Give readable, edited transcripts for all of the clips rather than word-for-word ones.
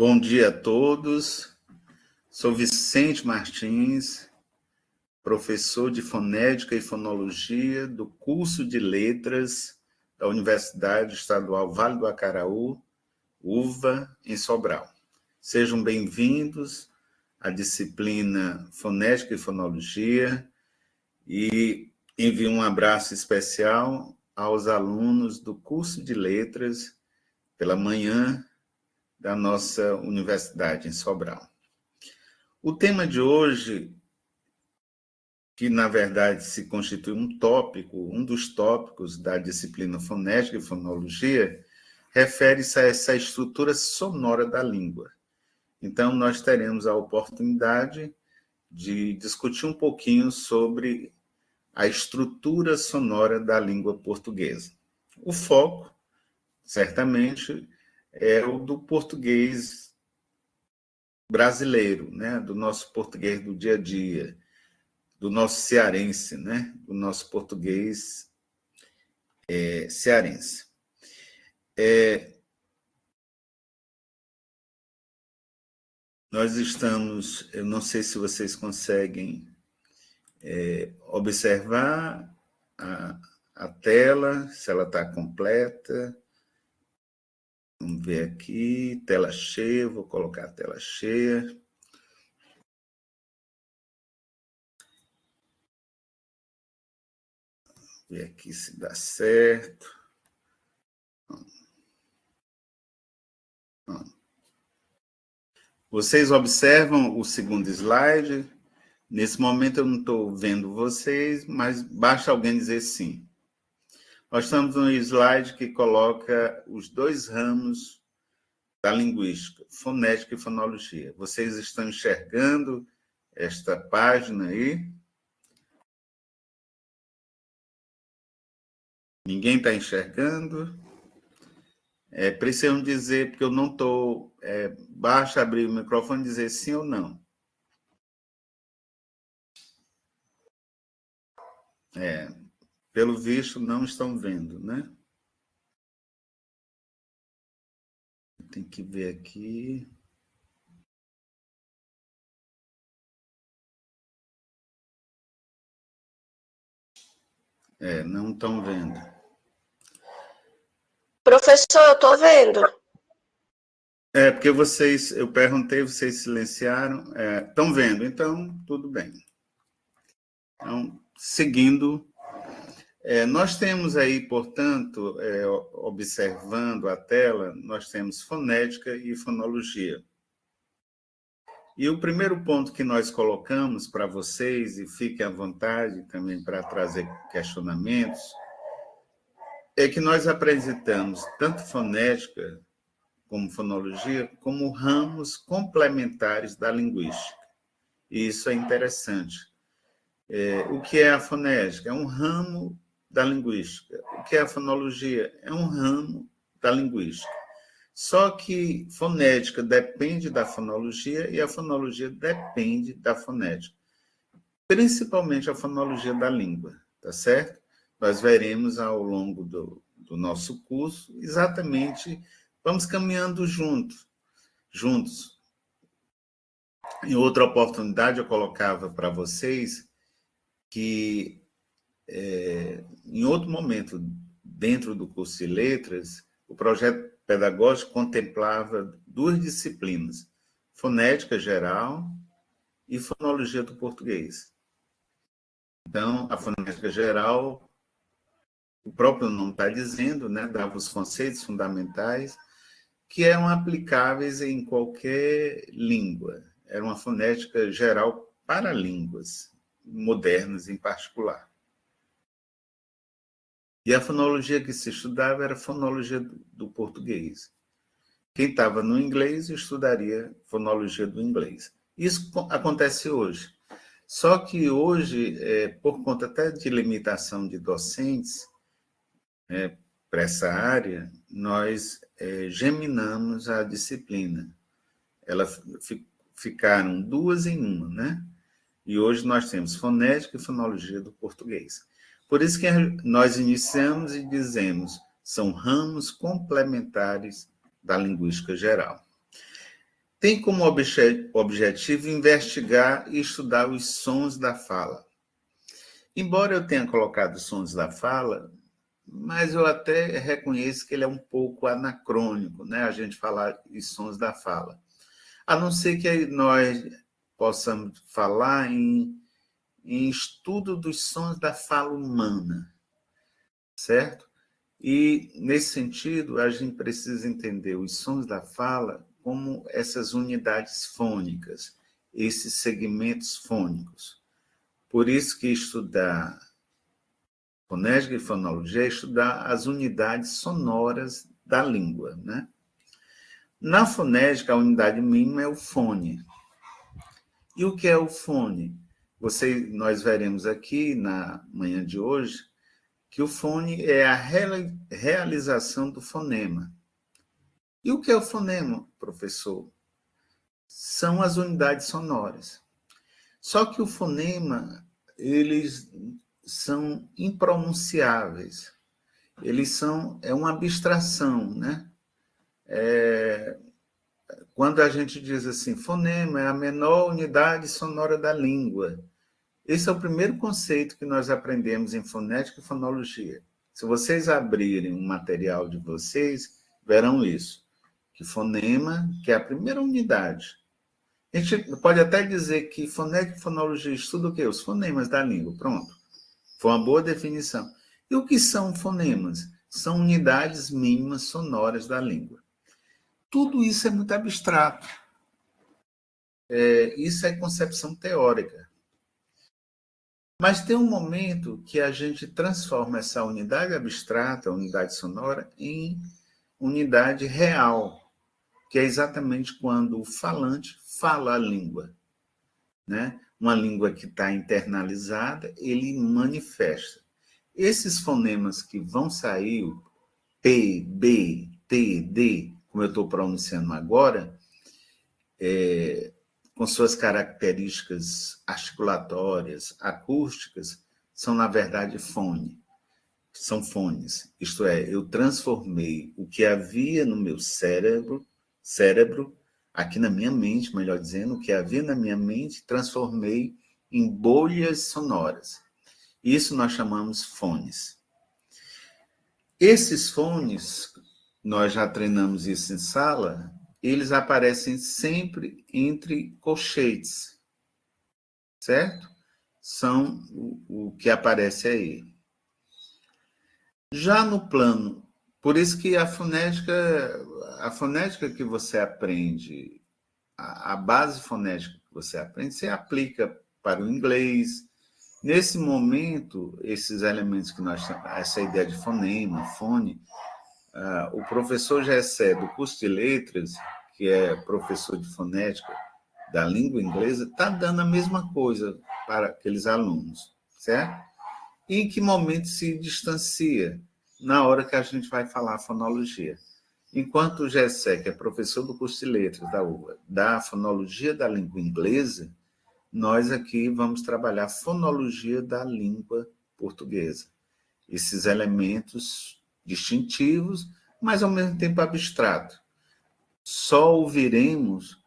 Bom dia a todos. Sou Vicente Martins, professor de Fonética e Fonologia do curso de Letras da Universidade Estadual Vale do Acaraú, UVA, em Sobral. Sejam bem-vindos à disciplina Fonética e Fonologia e envio um abraço especial aos alunos do curso de Letras pela manhã da nossa universidade em Sobral. O tema de hoje, que na verdade se constitui um dos tópicos da disciplina Fonética e Fonologia, refere-se a essa estrutura sonora da língua. Então, nós teremos a oportunidade de discutir um pouquinho sobre a estrutura sonora da língua portuguesa. O foco, certamente, é o do português brasileiro, né? Do nosso português do dia a dia, do nosso cearense, né? Do nosso português cearense. Nós estamos, eu não sei se vocês conseguem observar a tela, se ela está completa. Vamos ver aqui, tela cheia, vou colocar a tela cheia. Ver aqui se dá certo. Vocês observam o segundo slide? Nesse momento eu não estou vendo vocês, mas basta alguém dizer sim. Nós estamos no slide que coloca os dois ramos da linguística, fonética e fonologia. Vocês estão enxergando esta página aí? Ninguém está enxergando? Precisam dizer, porque eu não estou... basta abrir o microfone e dizer sim ou não. Pelo visto, não estão vendo, né? Tem que ver aqui. Não estão vendo. Professor, eu estou vendo. Porque eu perguntei, vocês silenciaram. Estão vendo, então tudo bem. Então, seguindo, nós temos aí, portanto, observando a tela, nós temos fonética e fonologia. E o primeiro ponto que nós colocamos para vocês, e fiquem à vontade também para trazer questionamentos, é que nós apresentamos tanto fonética como fonologia como ramos complementares da linguística. E isso é interessante. O que é a fonética? É um ramo da linguística. O que é a fonologia? É um ramo da linguística. Só que fonética depende da fonologia e a fonologia depende da fonética. Principalmente a fonologia da língua, tá certo? Nós veremos ao longo do nosso curso exatamente, vamos caminhando juntos. Em outra oportunidade eu colocava para vocês que em outro momento, dentro do curso de letras, o projeto pedagógico contemplava duas disciplinas, fonética geral e fonologia do português. Então, a fonética geral, o próprio nome está dizendo, né, dava os conceitos fundamentais que eram aplicáveis em qualquer língua. Era uma fonética geral para línguas modernas em particular. E a fonologia que se estudava era a fonologia do português. Quem estava no inglês estudaria fonologia do inglês. Isso acontece hoje. Só que hoje, por conta até de limitação de docentes para essa área, nós geminamos a disciplina. Elas ficaram duas em uma, né? E hoje nós temos fonética e fonologia do português. Por isso que nós iniciamos e dizemos, são ramos complementares da linguística geral. tem como objetivo investigar e estudar os sons da fala. Embora eu tenha colocado os sons da fala, mas eu até reconheço que ele é um pouco anacrônico, né? A gente falar os sons da fala. A não ser que nós possamos falar em estudo dos sons da fala humana, certo? E, nesse sentido, a gente precisa entender os sons da fala como essas unidades fônicas, esses segmentos fônicos. Por isso que estudar fonética e fonologia é estudar as unidades sonoras da língua, né? Na fonética, a unidade mínima é o fone. E o que é o fone? Nós veremos aqui na manhã de hoje que o fone é a realização do fonema. E o que é o fonema, professor? São as unidades sonoras. Só que o fonema, eles são impronunciáveis. É uma abstração, né? Quando a gente diz assim, fonema é a menor unidade sonora da língua. Esse é o primeiro conceito que nós aprendemos em fonética e fonologia. Se vocês abrirem um material de vocês, verão isso, que fonema, que é a primeira unidade. A gente pode até dizer que fonética e fonologia estuda o quê? Os fonemas da língua. Pronto. Foi uma boa definição. E o que são fonemas? São unidades mínimas sonoras da língua. Tudo isso é muito abstrato. Isso é concepção teórica. Mas tem um momento que a gente transforma essa unidade abstrata, unidade sonora, em unidade real, que é exatamente quando o falante fala a língua, né? Uma língua que está internalizada, ele manifesta. Esses fonemas que vão sair, o P, B, T, D, como eu estou pronunciando agora, com suas características articulatórias, acústicas, são, na verdade, são fones. Isto é, eu transformei o que havia no meu cérebro, aqui na minha mente, melhor dizendo, o que havia na minha mente, transformei em bolhas sonoras. Isso nós chamamos fones. Esses fones, nós já treinamos isso em sala, eles aparecem sempre entre colchetes, certo? São o que aparece aí. Já no plano, por isso que a fonética que você aprende, a base fonética que você aprende, você aplica para o inglês. Nesse momento, esses elementos que nós chamamos, essa ideia de fonema, fone, o professor Gessé, do curso de letras, que é professor de fonética da língua inglesa, está dando a mesma coisa para aqueles alunos, certo? E em que momento se distancia? Na hora que a gente vai falar fonologia. Enquanto o Gessé, que é professor do curso de letras da UVA, da fonologia da língua inglesa, nós aqui vamos trabalhar fonologia da língua portuguesa. Esses elementos distintivos, mas ao mesmo tempo abstrato. Só iremos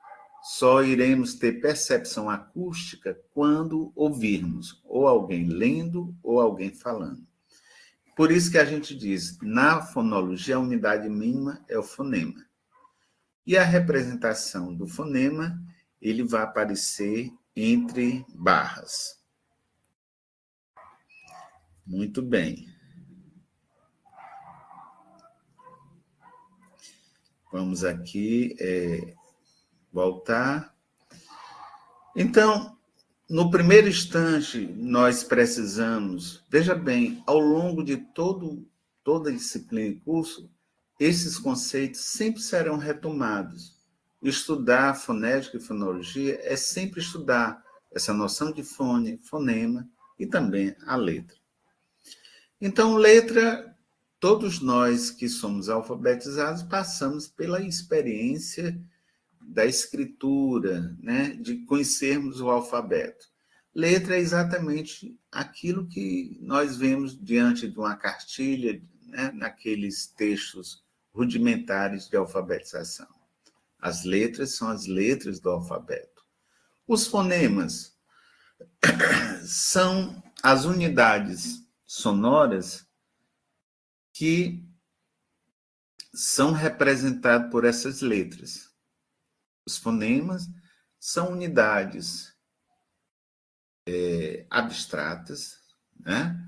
ter percepção acústica quando ouvirmos ou alguém lendo ou alguém falando. Por isso que a gente diz, na fonologia, a unidade mínima é o fonema. E a representação do fonema, ele vai aparecer entre barras. Muito bem. Vamos aqui voltar. Então, no primeiro instante, nós precisamos, veja bem, ao longo de toda a disciplina e curso, esses conceitos sempre serão retomados. Estudar fonética e fonologia é sempre estudar essa noção de fone, fonema e também a letra. Então, letra, todos nós que somos alfabetizados passamos pela experiência da escritura, né, de conhecermos o alfabeto. Letra é exatamente aquilo que nós vemos diante de uma cartilha, né, naqueles textos rudimentares de alfabetização. As letras são as letras do alfabeto. Os fonemas são as unidades sonoras que são representadas por essas letras. Os fonemas são unidades abstratas, né?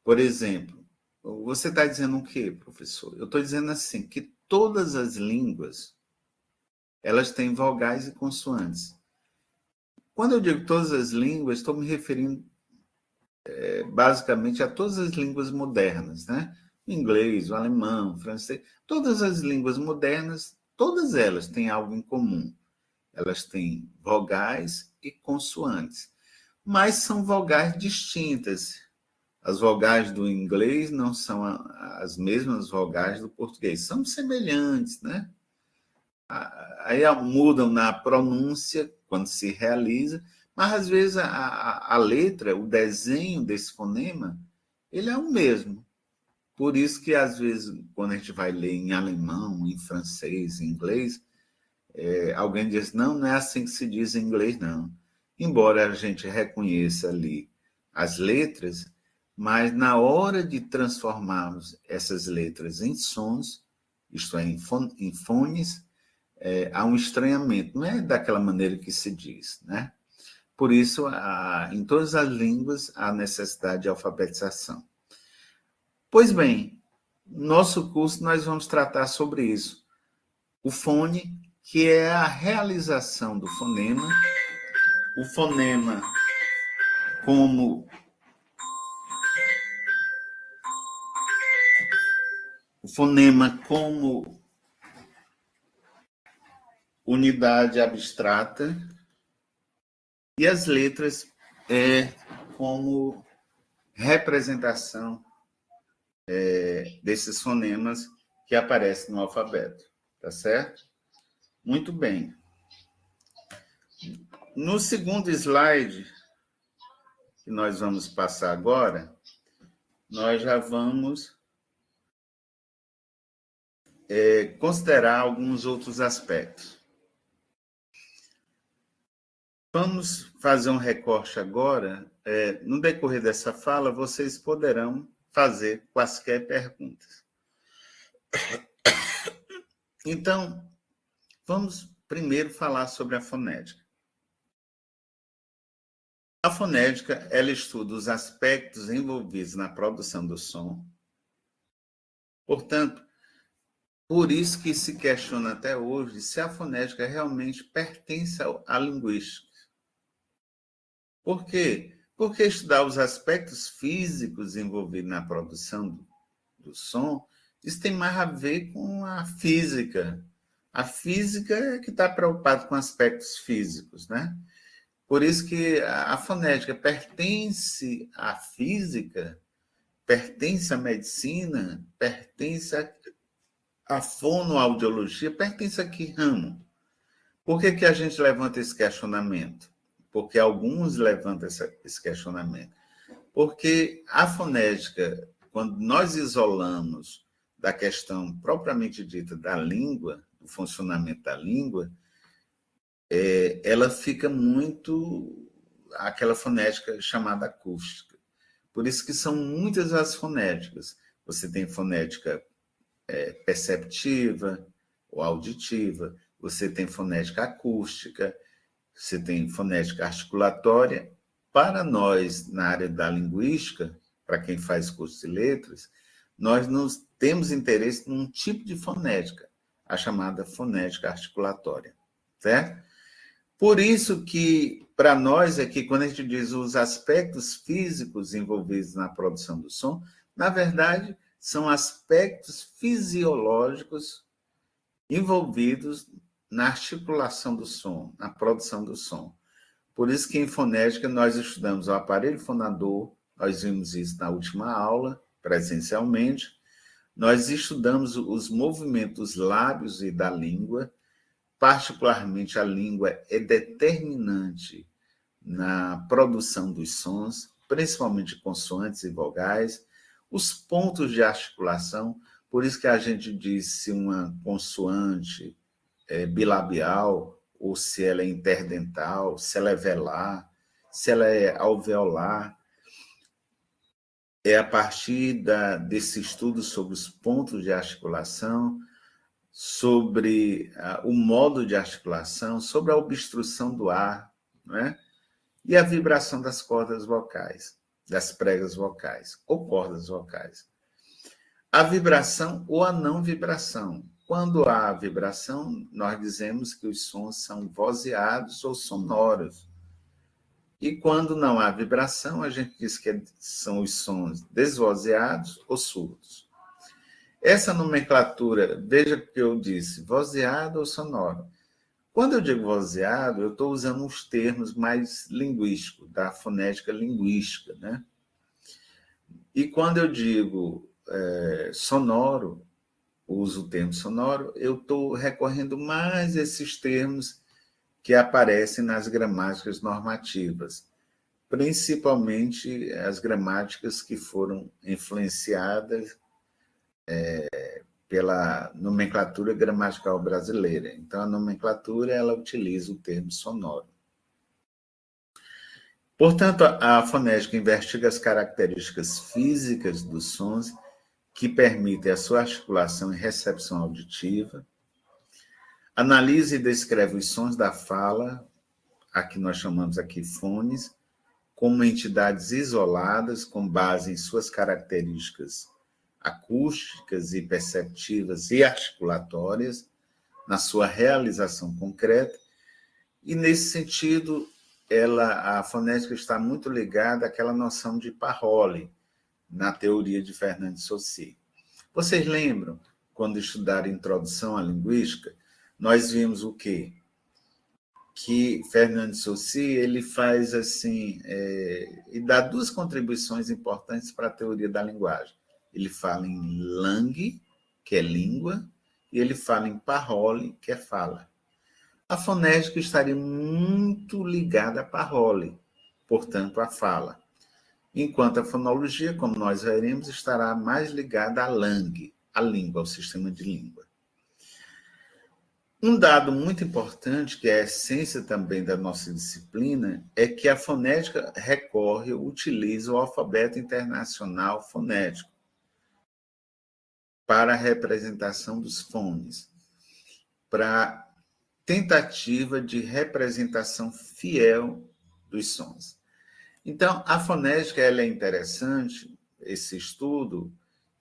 Por exemplo, você está dizendo o quê, professor? Eu estou dizendo assim, que todas as línguas, elas têm vogais e consoantes. Quando eu digo todas as línguas, estou me referindo basicamente a todas as línguas modernas, né? O inglês, o alemão, o francês, todas as línguas modernas, todas elas têm algo em comum. Elas têm vogais e consoantes, mas são vogais distintas. As vogais do inglês não são as mesmas vogais do português, são semelhantes, né? Aí mudam na pronúncia quando se realiza, mas às vezes a letra, o desenho desse fonema, ele é o mesmo. Por isso que às vezes, quando a gente vai ler em alemão, em francês, em inglês, alguém diz, não é assim que se diz em inglês, não. Embora a gente reconheça ali as letras, mas na hora de transformarmos essas letras em sons, isto é, em fones, há um estranhamento, não é daquela maneira que se diz, né? Por isso, em todas as línguas, há necessidade de alfabetização. Pois bem, nosso curso nós vamos tratar sobre isso. O fone, que é a realização do fonema, o fonema como unidade abstrata e as letras como representação desses fonemas que aparecem no alfabeto, tá certo? Muito bem. No segundo slide, que nós vamos passar agora, nós já vamos considerar alguns outros aspectos. Vamos fazer um recorte agora. No decorrer dessa fala, vocês poderão fazer quaisquer perguntas. Então, vamos primeiro falar sobre a fonética. A fonética, ela estuda os aspectos envolvidos na produção do som. Portanto, por isso que se questiona até hoje se a fonética realmente pertence à linguística. Por quê? Porque estudar os aspectos físicos envolvidos na produção do som, isso tem mais a ver com a física. A física é que está preocupada com aspectos físicos, né? Por isso que a fonética pertence à física, pertence à medicina, pertence à fonoaudiologia, pertence a que ramo? Por que a gente levanta esse questionamento? Porque alguns levantam esse questionamento. Porque a fonética, quando nós isolamos da questão propriamente dita da língua, do funcionamento da língua, ela fica muito aquela fonética chamada acústica. Por isso que são muitas as fonéticas. Você tem fonética perceptiva ou auditiva, você tem fonética acústica, você tem fonética articulatória. Para nós, na área da linguística, para quem faz curso de letras, nós não temos interesse num tipo de fonética, a chamada fonética articulatória, certo? Por isso que, para nós aqui, quando a gente diz os aspectos físicos envolvidos na produção do som, na verdade, são aspectos fisiológicos envolvidos na articulação do som, na produção do som. Por isso que em fonética nós estudamos o aparelho fonador, nós vimos isso na última aula, presencialmente. Nós estudamos os movimentos dos lábios e da língua, particularmente a língua é determinante na produção dos sons, principalmente consoantes e vogais, os pontos de articulação, por isso que a gente diz se uma consoante bilabial, ou se ela é interdental, se ela é velar, se ela é alveolar. É a partir desse estudo sobre os pontos de articulação, sobre o modo de articulação, sobre a obstrução do ar, não é? E a vibração das cordas vocais, das pregas vocais, ou cordas vocais. A vibração ou a não vibração. Quando há vibração, nós dizemos que os sons são vozeados ou sonoros. E quando não há vibração, a gente diz que são os sons desvozeados ou surdos. Essa nomenclatura, veja que eu disse, vozeado ou sonoro. Quando eu digo vozeado, eu estou usando os termos mais linguísticos, da fonética linguística, né? E quando eu digo sonoro, uso o termo sonoro, eu estou recorrendo mais a esses termos que aparecem nas gramáticas normativas, principalmente as gramáticas que foram influenciadas pela nomenclatura gramatical brasileira. Então, a nomenclatura ela utiliza o termo sonoro. Portanto, a fonética investiga as características físicas dos sons que permitem a sua articulação e recepção auditiva, analisa e descreve os sons da fala, a que nós chamamos aqui fones, como entidades isoladas com base em suas características acústicas e perceptivas e articulatórias, na sua realização concreta, e nesse sentido, a fonética está muito ligada àquela noção de Parole, na teoria de Fernand de Saussure. Vocês lembram, quando estudaram Introdução à Linguística, nós vimos o quê? Que Fernand de Saussure ele faz assim, e dá duas contribuições importantes para a teoria da linguagem. Ele fala em langue, que é língua, e ele fala em parole, que é fala. A fonética estaria muito ligada à parole, portanto, à fala. Enquanto a fonologia, como nós veremos, estará mais ligada à langue, à língua, ao sistema de língua. Um dado muito importante, que é a essência também da nossa disciplina, é que a fonética utiliza o alfabeto internacional fonético para a representação dos fones, para tentativa de representação fiel dos sons. Então, a fonética ela é interessante, esse estudo,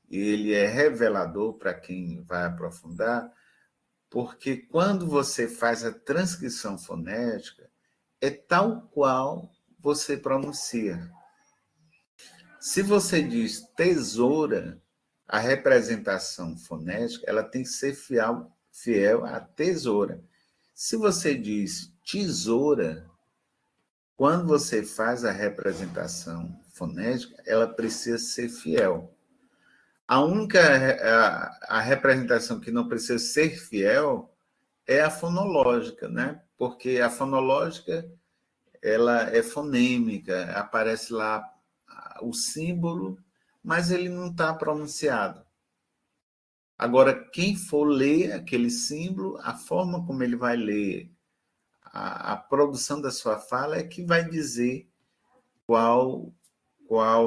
ele é revelador para quem vai aprofundar, porque quando você faz a transcrição fonética, é tal qual você pronuncia. Se você diz tesoura, a representação fonética ela tem que ser fiel à tesoura. Se você diz tesoura, quando você faz a representação fonética, ela precisa ser fiel. A única a representação que não precisa ser fiel é a fonológica, né? Porque a fonológica ela é fonêmica, aparece lá o símbolo, mas ele não está pronunciado. Agora, quem for ler aquele símbolo, a forma como ele vai ler, a produção da sua fala é que vai dizer qual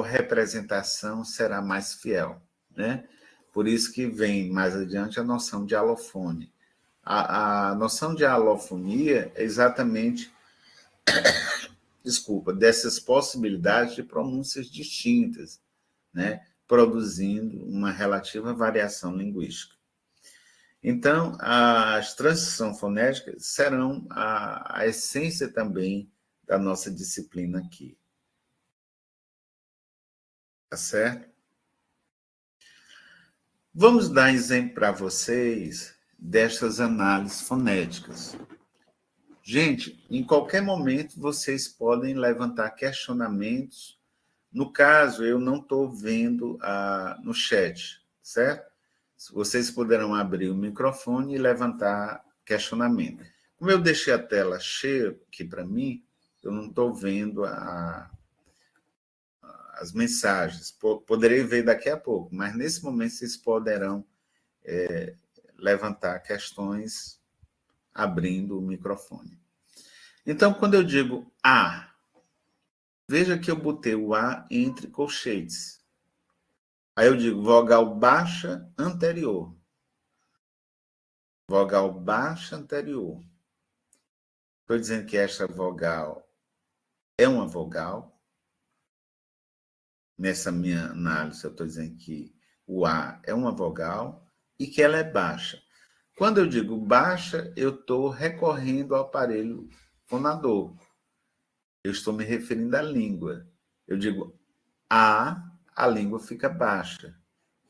representação será mais fiel, né? Por isso que vem mais adiante a noção de alofone. A noção de alofonia é exatamente, dessas possibilidades de pronúncias distintas, né? Produzindo uma relativa variação linguística. Então, as transições fonéticas serão a essência também da nossa disciplina aqui. Tá certo? Vamos dar exemplo para vocês destas análises fonéticas. Gente, em qualquer momento vocês podem levantar questionamentos. No caso, eu não estou vendo no chat, certo? Vocês poderão abrir o microfone e levantar questionamento. Como eu deixei a tela cheia aqui para mim, eu não estou vendo as mensagens. Poderei ver daqui a pouco, mas nesse momento vocês poderão levantar questões abrindo o microfone. Então, quando eu digo A, veja que eu botei o A entre colchetes. Aí eu digo vogal baixa anterior. Vogal baixa anterior. Estou dizendo que esta vogal é uma vogal. Nessa minha análise, eu estou dizendo que o A é uma vogal e que ela é baixa. Quando eu digo baixa, eu estou recorrendo ao aparelho fonador. Eu estou me referindo à língua. Eu digo a língua fica baixa.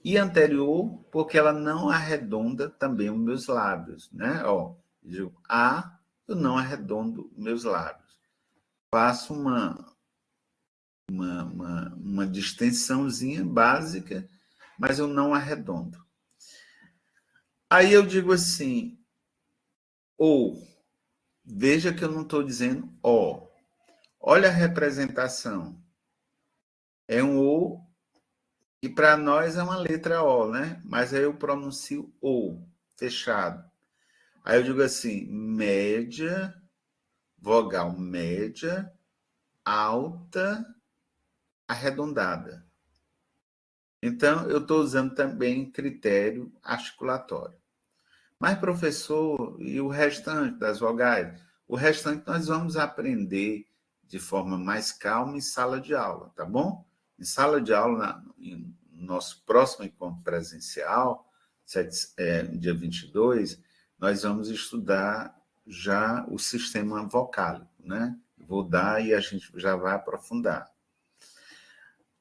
E anterior, porque ela não arredonda também os meus lábios, né? Ó, eu digo eu não arredondo meus lábios. Faço uma distensãozinha básica, mas eu não arredondo. Aí eu digo assim, ou, veja que eu não estou dizendo ó. Olha a representação. É um O, e para nós é uma letra O, né? Mas aí eu pronuncio O, fechado. Aí eu digo assim, média, vogal média, alta, arredondada. Então, eu estou usando também critério articulatório. Mas, professor, e o restante das vogais? O restante nós vamos aprender de forma mais calma em sala de aula, tá bom? Em sala de aula, no nosso próximo encontro presencial, dia 22, nós vamos estudar já o sistema vocálico, né? Vou dar e a gente já vai aprofundar.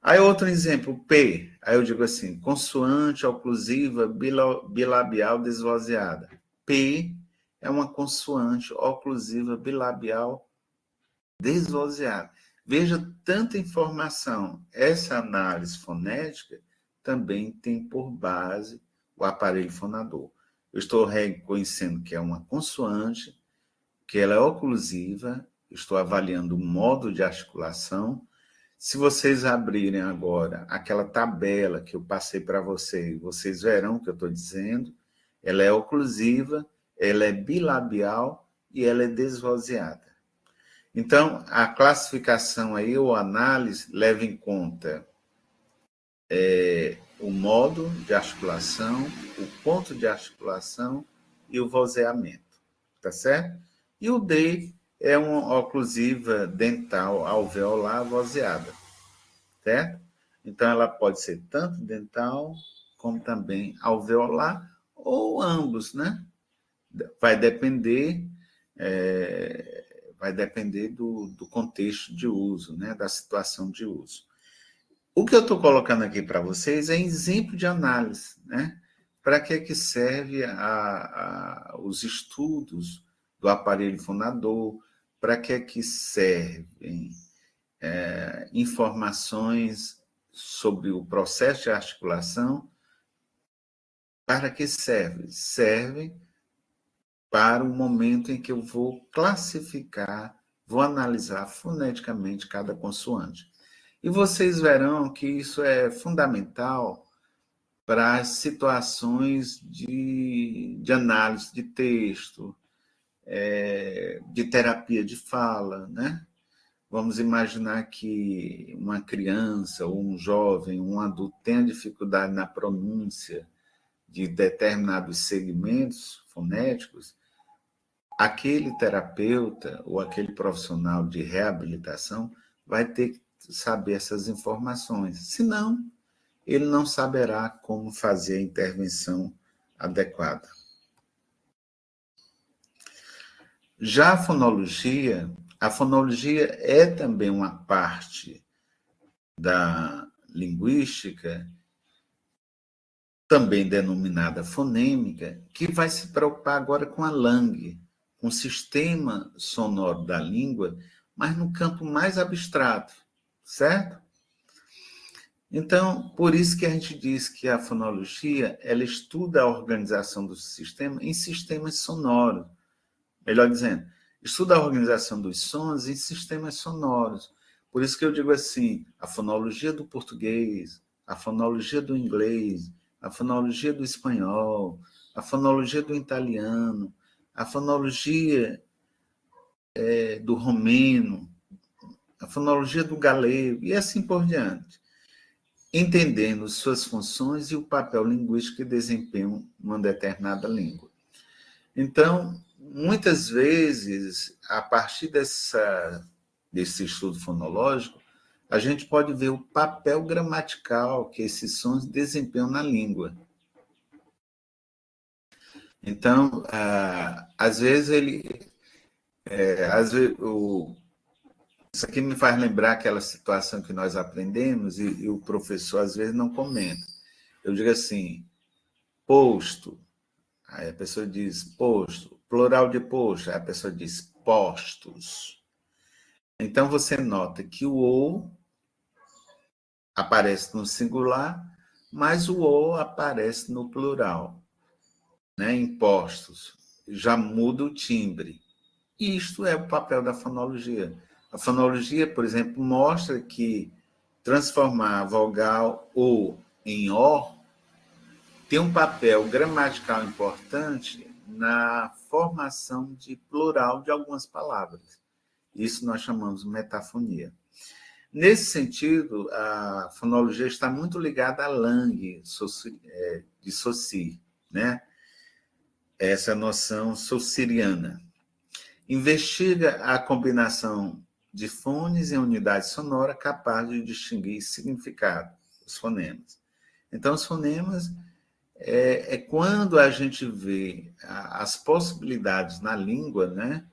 Aí outro exemplo, P. Aí eu digo assim, consoante oclusiva bilabial desvozeada. P é uma consoante oclusiva bilabial desvozeada. Veja tanta informação. Essa análise fonética também tem por base o aparelho fonador. Eu estou reconhecendo que é uma consoante, que ela é oclusiva, estou avaliando o modo de articulação. Se vocês abrirem agora aquela tabela que eu passei para vocês, vocês verão o que eu estou dizendo. Ela é oclusiva, ela é bilabial e ela é desvozeada. Então, a classificação aí, ou análise, leva em conta o modo de articulação, o ponto de articulação e o vozeamento, tá certo? E o D é uma oclusiva dental alveolar vozeada, certo? Então, ela pode ser tanto dental como também alveolar, ou ambos, né? Vai depender do contexto de uso, né? Da situação de uso. O que eu estou colocando aqui para vocês é exemplo de análise, né? Para que serve os estudos do aparelho fonador, para que servem informações sobre o processo de articulação. Para que serve? Serve para o momento em que eu vou classificar, vou analisar foneticamente cada consoante. E vocês verão que isso é fundamental para as situações de análise de texto, de terapia de fala, né? Vamos imaginar que uma criança, ou um jovem, um adulto tenha dificuldade na pronúncia de determinados segmentos fonéticos, aquele terapeuta ou aquele profissional de reabilitação vai ter que saber essas informações. Senão, ele não saberá como fazer a intervenção adequada. Já a fonologia é também uma parte da linguística, também denominada fonêmica, que vai se preocupar agora com a langue, com o sistema sonoro da língua, mas no campo mais abstrato, certo? Então, por isso que a gente diz que a fonologia, ela estuda a organização do sistema em sistemas sonoros. Melhor dizendo, estuda a organização dos sons em sistemas sonoros. Por isso que eu digo assim, a fonologia do português, a fonologia do inglês, a fonologia do espanhol, a fonologia do italiano, a fonologia do romeno, a fonologia do galego, e assim por diante, entendendo suas funções e o papel linguístico que desempenham uma determinada língua. Então, muitas vezes, a partir desse estudo fonológico, a gente pode ver o papel gramatical que esses sons desempenham na língua. Então, às vezes isso aqui me faz lembrar aquela situação que nós aprendemos e o professor às vezes não comenta. Eu digo assim, posto, aí a pessoa diz posto, plural de posto, aí a pessoa diz postos. Então você nota que o ou aparece no singular, mas o ou aparece no plural, né? Em postos, já muda o timbre. Isto é o papel da fonologia. A fonologia, por exemplo, mostra que transformar a vogal O em O tem um papel gramatical importante na formação de plural de algumas palavras. Isso nós chamamos de metafonia. Nesse sentido, a fonologia está muito ligada à langue de Saussure, né? Essa noção saussuriana. Investiga a combinação de fones em unidade sonora capaz de distinguir significado, os fonemas. Então, os fonemas é quando a gente vê as possibilidades na língua, né,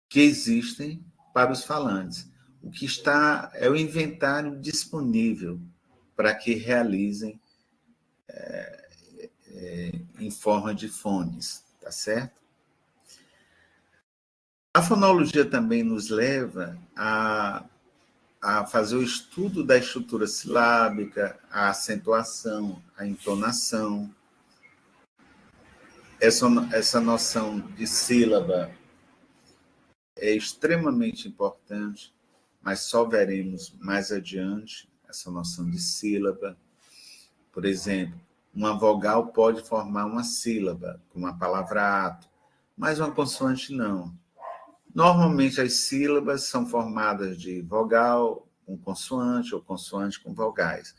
que existem para os falantes. O que está é o inventário disponível para que realizem em forma de fones, tá certo? A fonologia também nos leva a fazer o estudo da estrutura silábica, a acentuação, a entonação. Essa noção de sílaba é extremamente importante, mas só veremos mais adiante essa noção de sílaba. Por exemplo, uma vogal pode formar uma sílaba, como a palavra ato, mas uma consoante não. Normalmente, as sílabas são formadas de vogal com consoante ou consoante com vogais.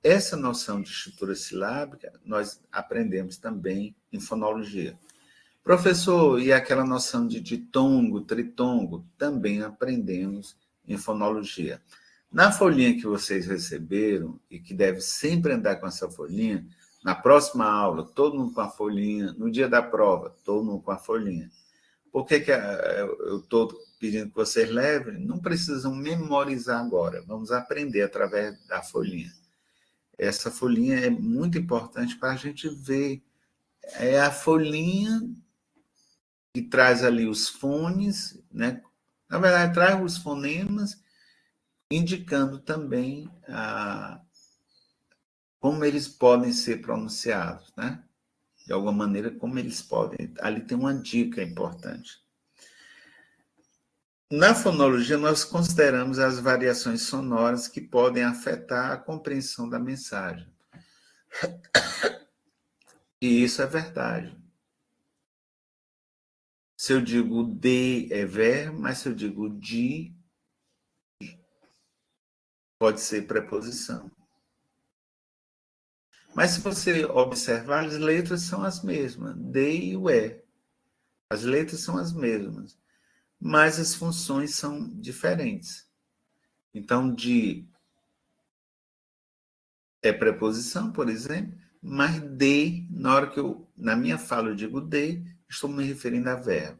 Essa noção de estrutura silábica nós aprendemos também em fonologia. Professor, e aquela noção de ditongo, tritongo, também aprendemos em fonologia. Na folhinha que vocês receberam, e que deve sempre andar com essa folhinha, na próxima aula, todo mundo com a folhinha, no dia da prova, todo mundo com a folhinha. Por que eu estou pedindo que vocês levem? Não precisam memorizar agora, vamos aprender através da folhinha. Essa folhinha é muito importante para a gente ver. É a folhinha que traz ali os fones, né? Na verdade, traz os fonemas, indicando também como eles podem ser pronunciados, né? De alguma maneira, como eles podem. Ali tem uma dica importante. Na fonologia, nós consideramos as variações sonoras que podem afetar a compreensão da mensagem. E isso é verdade. Se eu digo de é ver, mas se eu digo de, pode ser preposição. Mas se você observar, as letras são as mesmas, de e o é. As letras são as mesmas, mas as funções são diferentes. Então, de é preposição, por exemplo, mas de, na hora que na minha fala eu digo de, estou me referindo a verbo.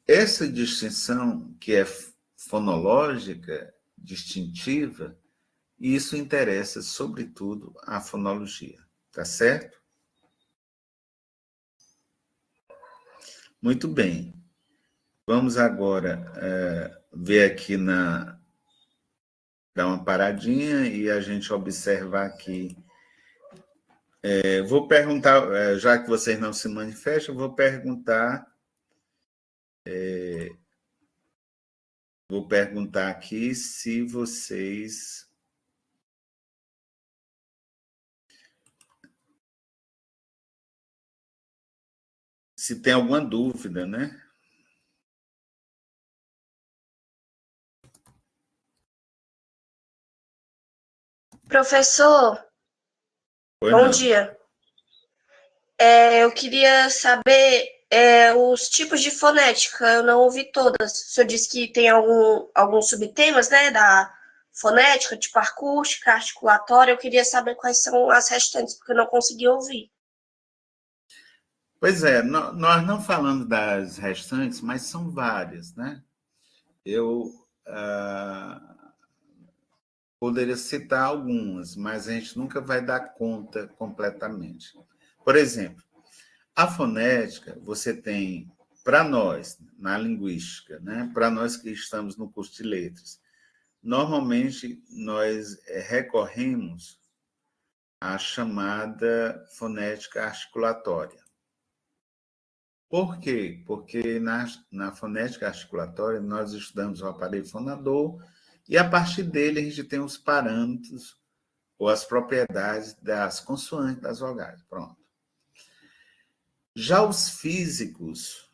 Essa distinção, que é fonológica, distintiva, isso interessa, sobretudo, à fonologia. Tá certo? Muito bem. Vamos agora ver aqui dar uma paradinha e a gente observar aqui. Vou perguntar, já que vocês não se manifestam, vou perguntar aqui se vocês se tem alguma dúvida, né? Professor, Pois bom não. dia. Eu queria saber os tipos de fonética, eu não ouvi todas. O senhor disse que tem alguns subtemas, né, da fonética, tipo acústica, articulatória. Eu queria saber quais são as restantes, porque eu não consegui ouvir. Pois é, nós não falamos das restantes, mas são várias, né? Eu poderia citar algumas, mas a gente nunca vai dar conta completamente. Por exemplo, a fonética, você tem, para nós, na linguística, né? Para nós que estamos no curso de letras, normalmente nós recorremos à chamada fonética articulatória. Por quê? Porque na fonética articulatória nós estudamos o aparelho fonador e a partir dele a gente tem os parâmetros ou as propriedades das consoantes das vogais. Pronto. Já os físicos,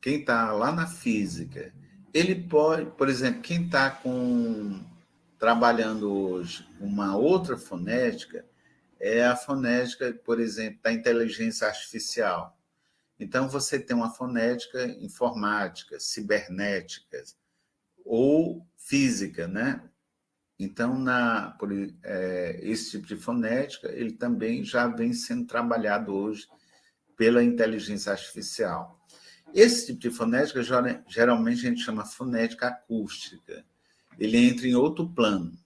quem está lá na física, ele pode, por exemplo, quem está trabalhando hoje uma outra fonética é a fonética, por exemplo, da inteligência artificial. Então, você tem uma fonética informática, cibernética ou física, né? Então, esse tipo de fonética, ele também já vem sendo trabalhado hoje pela inteligência artificial. Esse tipo de fonética, geralmente, a gente chama fonética acústica. Ele entra em outro plano.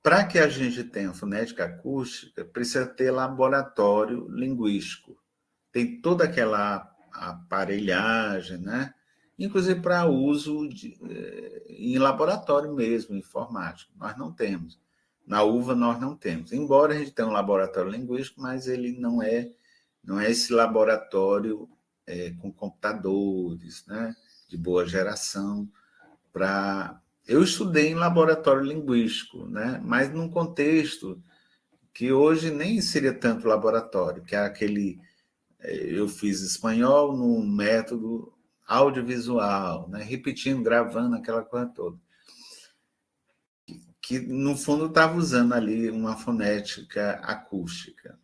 Para que a gente tenha fonética acústica, precisa ter laboratório linguístico. Tem toda aquela aparelhagem, né? Inclusive para uso em laboratório mesmo, informático. Nós não temos. Na UVA, nós não temos. Embora a gente tenha um laboratório linguístico, mas ele não é esse laboratório com computadores, né? De boa geração. Eu estudei em laboratório linguístico, né? Mas num contexto que hoje nem seria tanto laboratório, que é aquele eu fiz espanhol no método audiovisual, né? Repetindo, gravando aquela coisa toda. Que, no fundo, estava usando ali uma fonética acústica.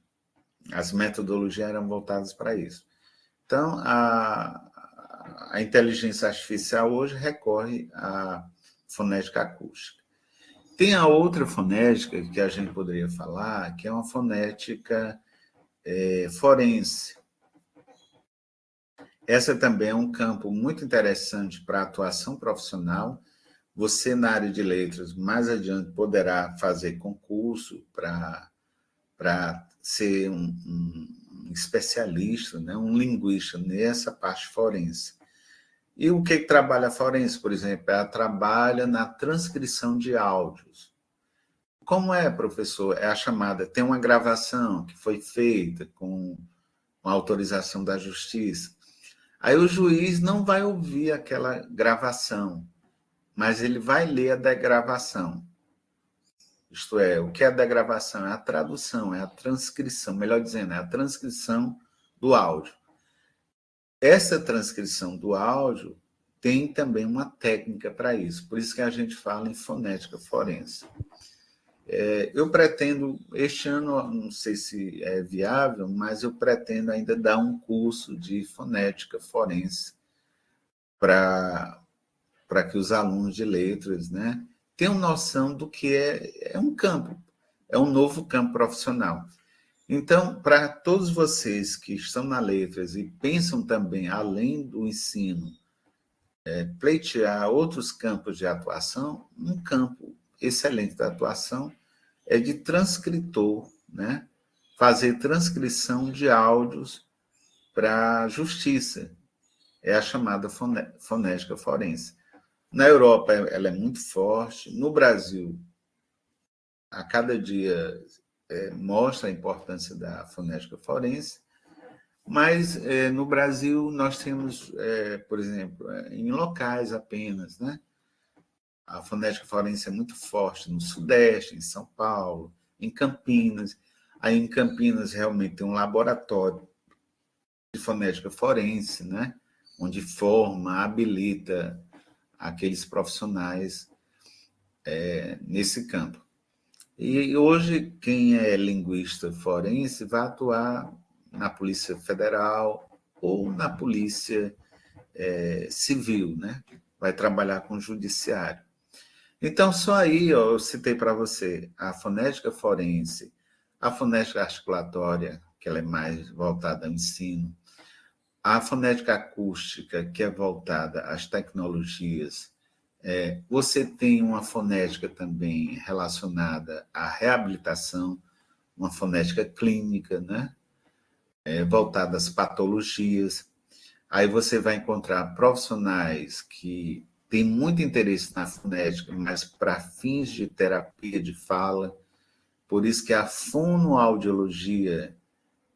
As metodologias eram voltadas para isso. Então, a inteligência artificial hoje recorre à fonética acústica. Tem a outra fonética que a gente poderia falar, que é uma fonética forense. Essa também é um campo muito interessante para a atuação profissional. Você, na área de letras, mais adiante poderá fazer concurso para ser um especialista, né? Um linguista nessa parte forense. E o que trabalha a forense, por exemplo? Ela trabalha na transcrição de áudios. Como é, professor? É a chamada, tem uma gravação que foi feita com a autorização da justiça. Aí o juiz não vai ouvir aquela gravação, mas ele vai ler a degravação. Isto é, o que é a degravação? É a tradução, é a transcrição, melhor dizendo, é a transcrição do áudio. Essa transcrição do áudio tem também uma técnica para isso, por isso que a gente fala em fonética forense. Eu pretendo, este ano, não sei se é viável, mas eu pretendo ainda dar um curso de fonética forense para que os alunos de letras, né, tenham noção do que é um campo, é um novo campo profissional. Então, para todos vocês que estão na letras e pensam também, além do ensino, pleitear outros campos de atuação, um campo excelente da atuação é de transcritor, né? Fazer transcrição de áudios para a justiça. É a chamada fonética forense. Na Europa, ela é muito forte. No Brasil, a cada dia mostra a importância da fonética forense. Mas no Brasil, nós temos, por exemplo, em locais apenas, né? A fonética forense é muito forte no Sudeste, em São Paulo, em Campinas. Aí em Campinas realmente tem um laboratório de fonética forense, né? Onde forma, habilita aqueles profissionais nesse campo. E hoje, quem é linguista forense vai atuar na Polícia Federal ou na Polícia Civil, né? Vai trabalhar com o judiciário. Então, só aí eu citei para você a fonética forense, a fonética articulatória, que ela é mais voltada ao ensino, a fonética acústica, que é voltada às tecnologias. Você tem uma fonética também relacionada à reabilitação, uma fonética clínica, né? Voltada às patologias. Aí você vai encontrar profissionais que têm muito interesse na fonética, mas para fins de terapia de fala. Por isso que a fonoaudiologia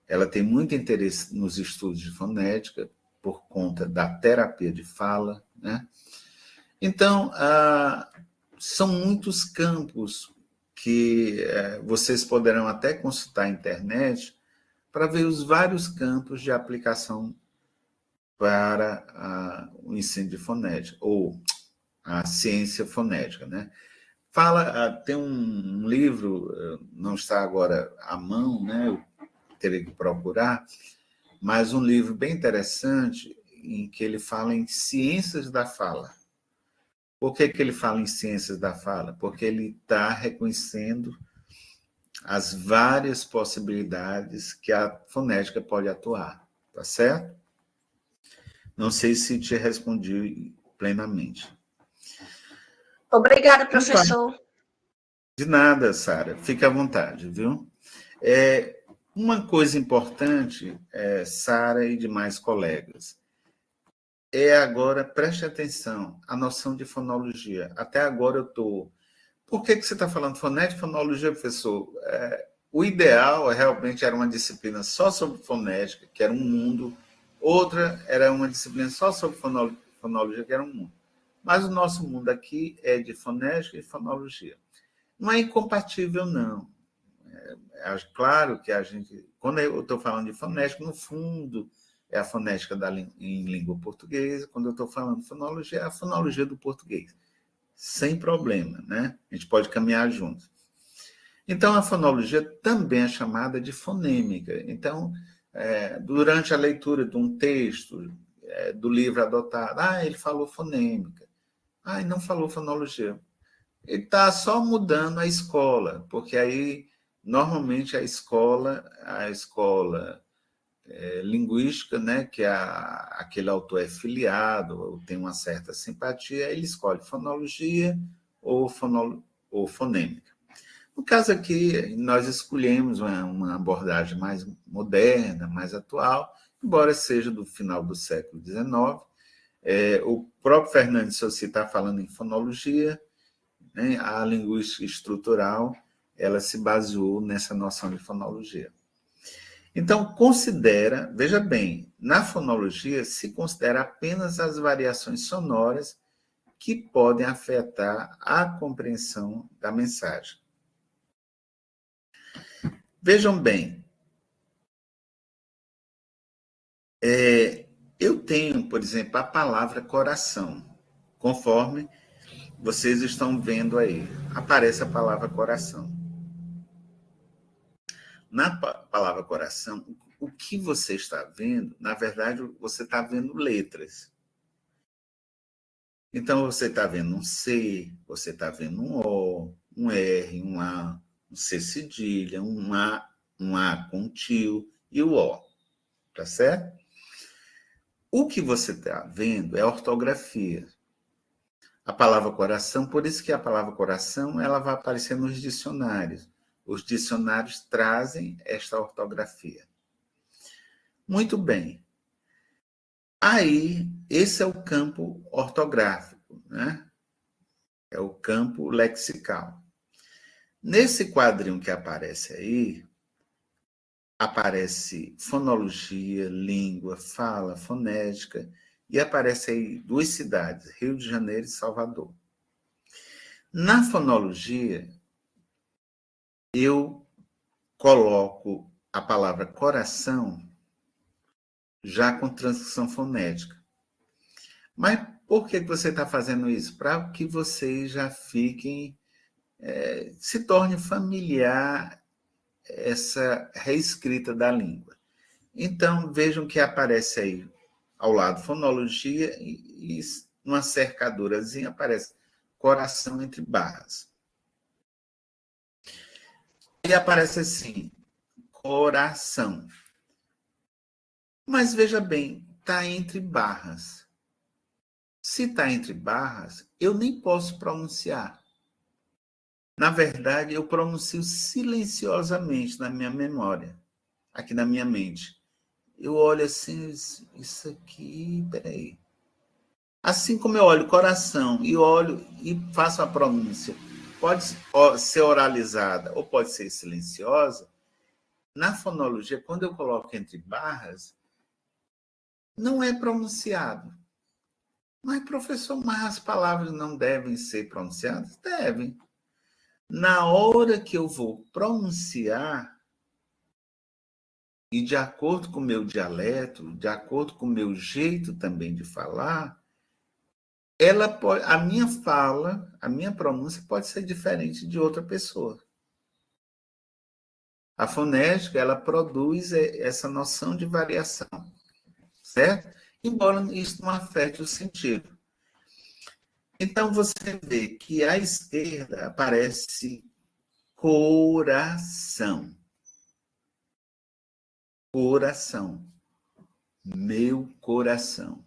ela tem muito interesse nos estudos de fonética, por conta da terapia de fala, né? Então, são muitos campos que vocês poderão até consultar a internet para ver os vários campos de aplicação para o ensino de fonética, ou a ciência fonética, né? Tem um livro, não está agora à mão, né? Eu teria que procurar, mas um livro bem interessante em que ele fala em ciências da fala. Por que ele fala em ciências da fala? Porque ele está reconhecendo as várias possibilidades que a fonética pode atuar, tá certo? Não sei se te respondi plenamente. Obrigada, professor. De nada, Sara. Fique à vontade, viu? Uma coisa importante, Sara e demais colegas, agora, preste atenção, a noção de fonologia. Até agora eu estou... Por que você está falando fonética e fonologia, professor? O ideal realmente era uma disciplina só sobre fonética, que era um mundo. Outra era uma disciplina só sobre fonologia, que era um mundo. Mas o nosso mundo aqui é de fonética e fonologia. Não é incompatível, não. Claro que a gente... Quando eu estou falando de fonética, no fundo, é a fonética em língua portuguesa. Quando eu estou falando de fonologia, é a fonologia do português. Sem problema, né? A gente pode caminhar juntos. Então, a fonologia também é chamada de fonêmica. Então, durante a leitura de um texto, do livro adotado, ele falou fonêmica. E não falou fonologia. Ele está só mudando a escola, porque aí, normalmente, a escola linguística, né, que aquele autor é filiado, ou tem uma certa simpatia, ele escolhe fonologia ou fonêmica. No caso aqui, nós escolhemos uma abordagem mais moderna, mais atual, embora seja do final do século XIX. O próprio Fernando de Saussure está falando em fonologia, né? A linguística estrutural ela se baseou nessa noção de fonologia. Então, veja bem, na fonologia se considera apenas as variações sonoras que podem afetar a compreensão da mensagem. Vejam bem, eu tenho, por exemplo, a palavra coração. Conforme vocês estão vendo aí, aparece a palavra coração. Na palavra coração, o que você está vendo, na verdade, você está vendo letras. Então, você está vendo um C, você está vendo um O, um R, um A, um C cedilha, um A com tio e o O. Tá certo? O que você está vendo é ortografia. A palavra coração, por isso que a palavra coração ela vai aparecer nos dicionários. Os dicionários trazem esta ortografia. Muito bem. Aí, esse é o campo ortográfico, né? É o campo lexical. Nesse quadrinho que aparece aí, aparece fonologia, língua, fala, fonética, e aparece aí 2 cidades, Rio de Janeiro e Salvador. Na fonologia, eu coloco a palavra coração já com transcrição fonética. Mas por que você está fazendo isso? Para que vocês já fiquem, se torne familiar essa reescrita da língua. Então, vejam que aparece aí, ao lado, fonologia e numa cercadurazinha aparece coração entre barras. E aparece assim, coração. Mas veja bem, está entre barras. Se está entre barras, eu nem posso pronunciar. Na verdade, eu pronuncio silenciosamente na minha memória, aqui na minha mente. Eu olho assim, isso aqui, peraí. Assim como eu olho o coração e olho e faço a pronúncia, pode ser oralizada ou pode ser silenciosa, na fonologia, quando eu coloco entre barras, não é pronunciado. Mas, professor, mas as palavras não devem ser pronunciadas? Devem. Na hora que eu vou pronunciar, e de acordo com o meu dialeto, de acordo com o meu jeito também de falar, a minha fala, a minha pronúncia pode ser diferente de outra pessoa. A fonética, ela produz essa noção de variação, certo? Embora isso não afete o sentido. Então, você vê que à esquerda aparece coração. Coração. Meu coração.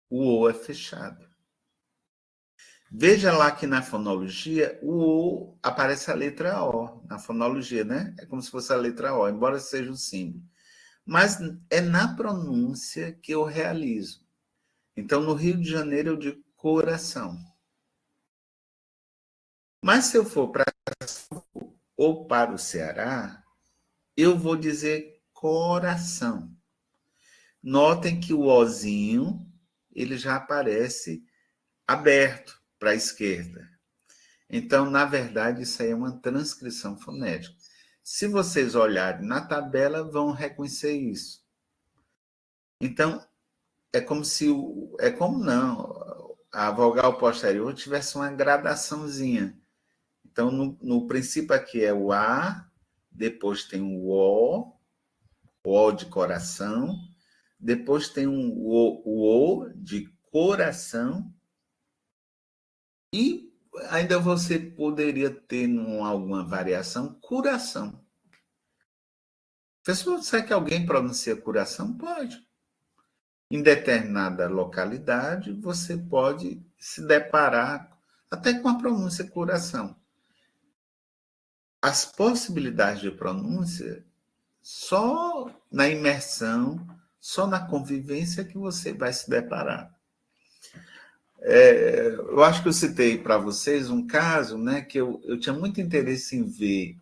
O O é fechado. Veja lá que na fonologia, o O aparece a letra O, na fonologia, né? É como se fosse a letra O, embora seja o símbolo. Mas é na pronúncia que eu realizo. Então, no Rio de Janeiro, eu digo coração. Mas se eu for para ou para o Ceará, eu vou dizer coração. Notem que o Ozinho, ele já aparece aberto para a esquerda. Então, na verdade, isso aí é uma transcrição fonética. Se vocês olharem na tabela, vão reconhecer isso. Então, é como se a vogal posterior tivesse uma gradaçãozinha. Então, no princípio aqui é o A, depois tem o O de coração, depois tem o O de coração, e ainda você poderia ter alguma variação, curação. Pessoal, será que alguém pronuncia curação? Pode. Em determinada localidade, você pode se deparar até com a pronúncia curação. As possibilidades de pronúncia, só na imersão, só na convivência que você vai se deparar. Eu acho que eu citei para vocês um caso, né, que eu tinha muito interesse em ver,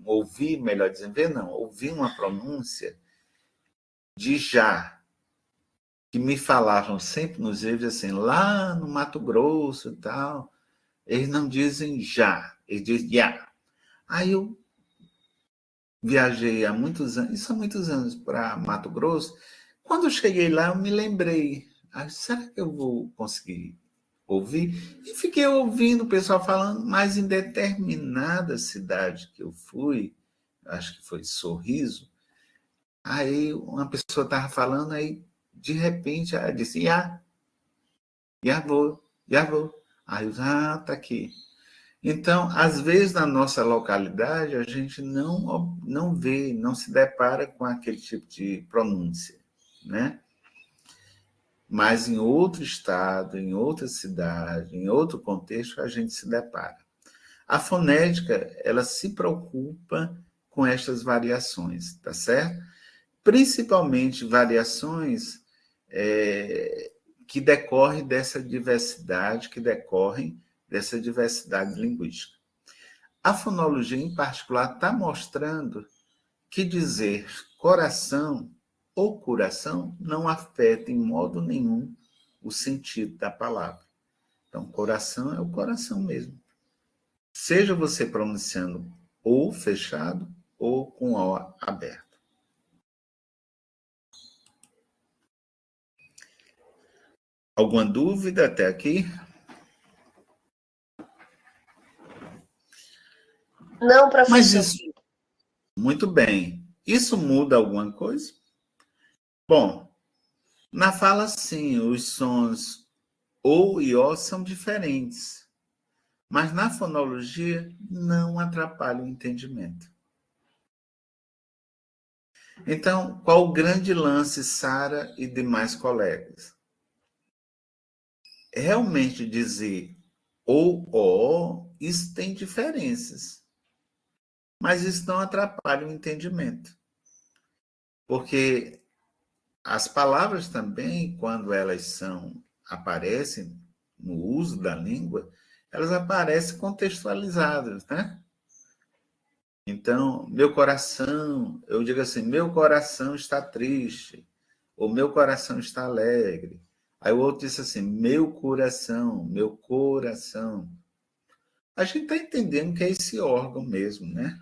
ouvir, melhor dizendo, ouvir uma pronúncia de já, que me falavam sempre nos livros assim, lá no Mato Grosso e tal, eles não dizem já, eles dizem já. Aí eu viajei há muitos anos, isso há muitos anos, para Mato Grosso. Quando eu cheguei lá, eu me lembrei, será que eu vou conseguir ouvir? E fiquei ouvindo o pessoal falando, mas em determinada cidade que eu fui, acho que foi Sorriso, aí uma pessoa estava falando, aí de repente ela disse, já vou. Aí eu, tá aqui. Então, às vezes, na nossa localidade, a gente não vê, não se depara com aquele tipo de pronúncia, né? Mas em outro estado, em outra cidade, em outro contexto, a gente se depara. A fonética, ela se preocupa com estas variações, tá certo? Principalmente variações que decorrem dessa diversidade, linguística. A fonologia, em particular, está mostrando que dizer coração ou curação não afeta em modo nenhum o sentido da palavra. Então, coração é o coração mesmo. Seja você pronunciando ou fechado ou com O aberto. Alguma dúvida até aqui? Não, professor. Mas isso, muito bem. Isso muda alguma coisa? Bom, na fala, sim, os sons O e O são diferentes. Mas na fonologia, não atrapalha o entendimento. Então, qual o grande lance, Sara e demais colegas? Realmente dizer ou ó, isso tem diferenças, mas isso não atrapalha o entendimento. Porque as palavras também, quando elas aparecem no uso da língua, elas aparecem contextualizadas, né? Então, meu coração, eu digo assim, meu coração está triste, ou meu coração está alegre. Aí o outro disse assim, meu coração, meu coração. A gente está entendendo que é esse órgão mesmo, né?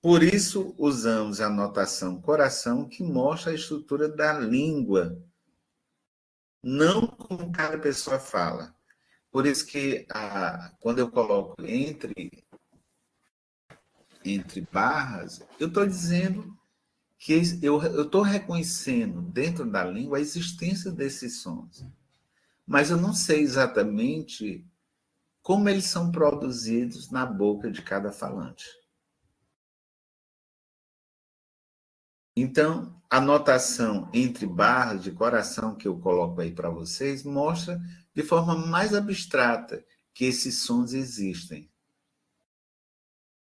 Por isso usamos a notação coração, que mostra a estrutura da língua, não como cada pessoa fala. Por isso que quando eu coloco entre barras, eu estou dizendo que eu estou reconhecendo dentro da língua a existência desses sons, mas eu não sei exatamente como eles são produzidos na boca de cada falante. Então, a notação entre barras de coração que eu coloco aí para vocês mostra de forma mais abstrata que esses sons existem.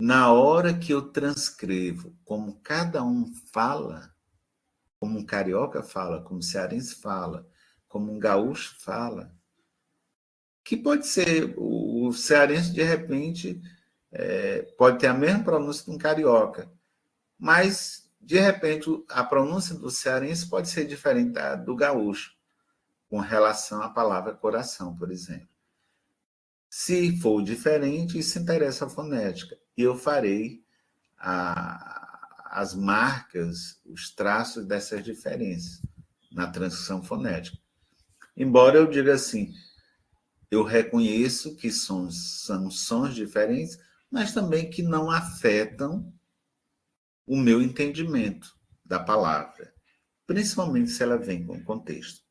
Na hora que eu transcrevo como cada um fala, como um carioca fala, como um cearense fala, como um gaúcho fala, que pode ser o cearense, de repente, pode ter a mesma pronúncia de um carioca, mas, de repente, a pronúncia do cearense pode ser diferente do gaúcho, com relação à palavra coração, por exemplo. Se for diferente, isso interessa a fonética. E eu farei as marcas, os traços dessas diferenças na transcrição fonética. Embora eu diga assim, eu reconheço que são sons diferentes, mas também que não afetam o meu entendimento da palavra, principalmente se ela vem com contexto.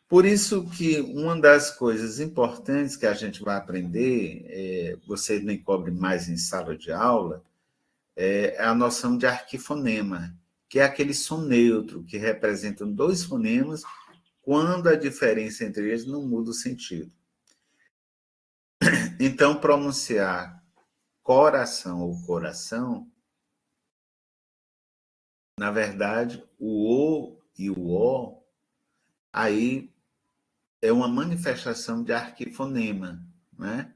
Por isso que uma das coisas importantes que a gente vai aprender, você nem cobre mais em sala de aula, é a noção de arquifonema, que é aquele som neutro, que representa dois fonemas quando a diferença entre eles não muda o sentido. Então, pronunciar coração ou coração, na verdade, o O e o O, aí é uma manifestação de arquifonema, né?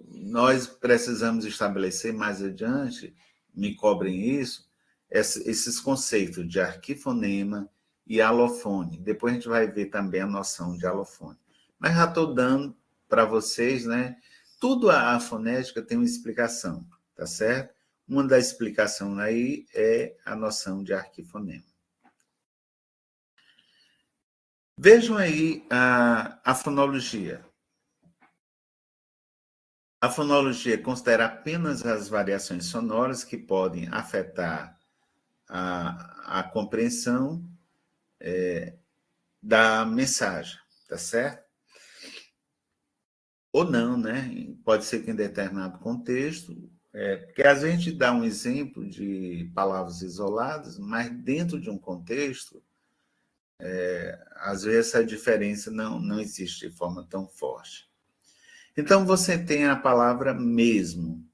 Nós precisamos estabelecer mais adiante, me cobrem isso, esses conceitos de arquifonema e alofone. Depois a gente vai ver também a noção de alofone. Mas já estou dando para vocês, né? Tudo a fonética tem uma explicação, tá certo? Uma das explicações aí é a noção de arquifonema. Vejam aí a fonologia. A fonologia considera apenas as variações sonoras que podem afetar a compreensão da mensagem, tá certo? Ou não, né? Pode ser que em determinado contexto, porque às vezes a gente dá um exemplo de palavras isoladas, mas dentro de um contexto, às vezes essa diferença não existe de forma tão forte. Então, você tem a palavra mesmo.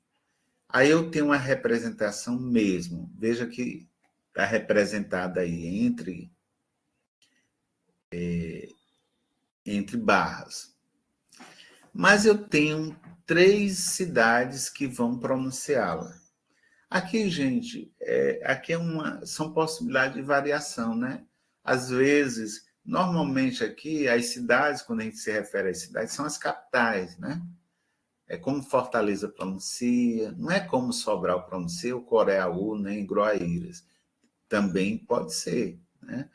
Aí eu tenho uma representação mesmo. Veja que está representada aí entre barras. Mas eu tenho 3 cidades que vão pronunciá-la. Aqui, gente, aqui são possibilidades de variação, né? Às vezes, normalmente aqui, as cidades, quando a gente se refere às cidades, são as capitais, né? é como Fortaleza pronuncia, não é como Sobral pronuncia, ou Coreaú, nem Groaíras. Também pode ser, né?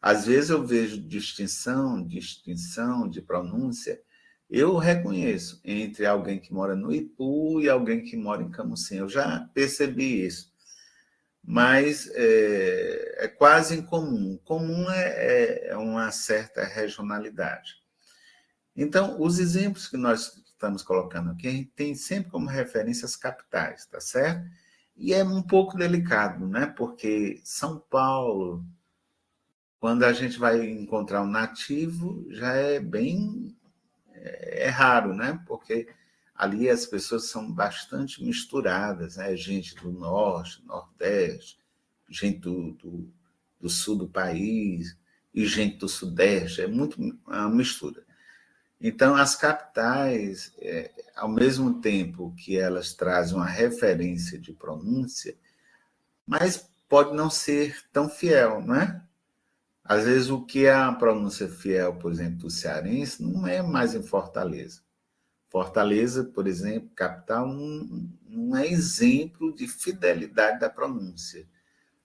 Às vezes eu vejo distinção de pronúncia, eu reconheço entre alguém que mora no Ipu e alguém que mora em Camusim. Eu já percebi isso. Mas é quase incomum. Comum é uma certa regionalidade. Então, os exemplos que nós estamos colocando aqui, a gente tem sempre como referência as capitais, tá certo? E é um pouco delicado, né? Porque São Paulo, quando a gente vai encontrar um nativo, já é bem raro, né? Porque ali as pessoas são bastante misturadas, né? Gente do norte, nordeste, gente do sul do país e gente do sudeste, é muito uma mistura. Então, as capitais, ao mesmo tempo que elas trazem uma referência de pronúncia, mas pode não ser tão fiel, não é? Às vezes, o que é a pronúncia fiel, por exemplo, do cearense, não é mais em Fortaleza. Fortaleza, por exemplo, capital, não é exemplo de fidelidade da pronúncia.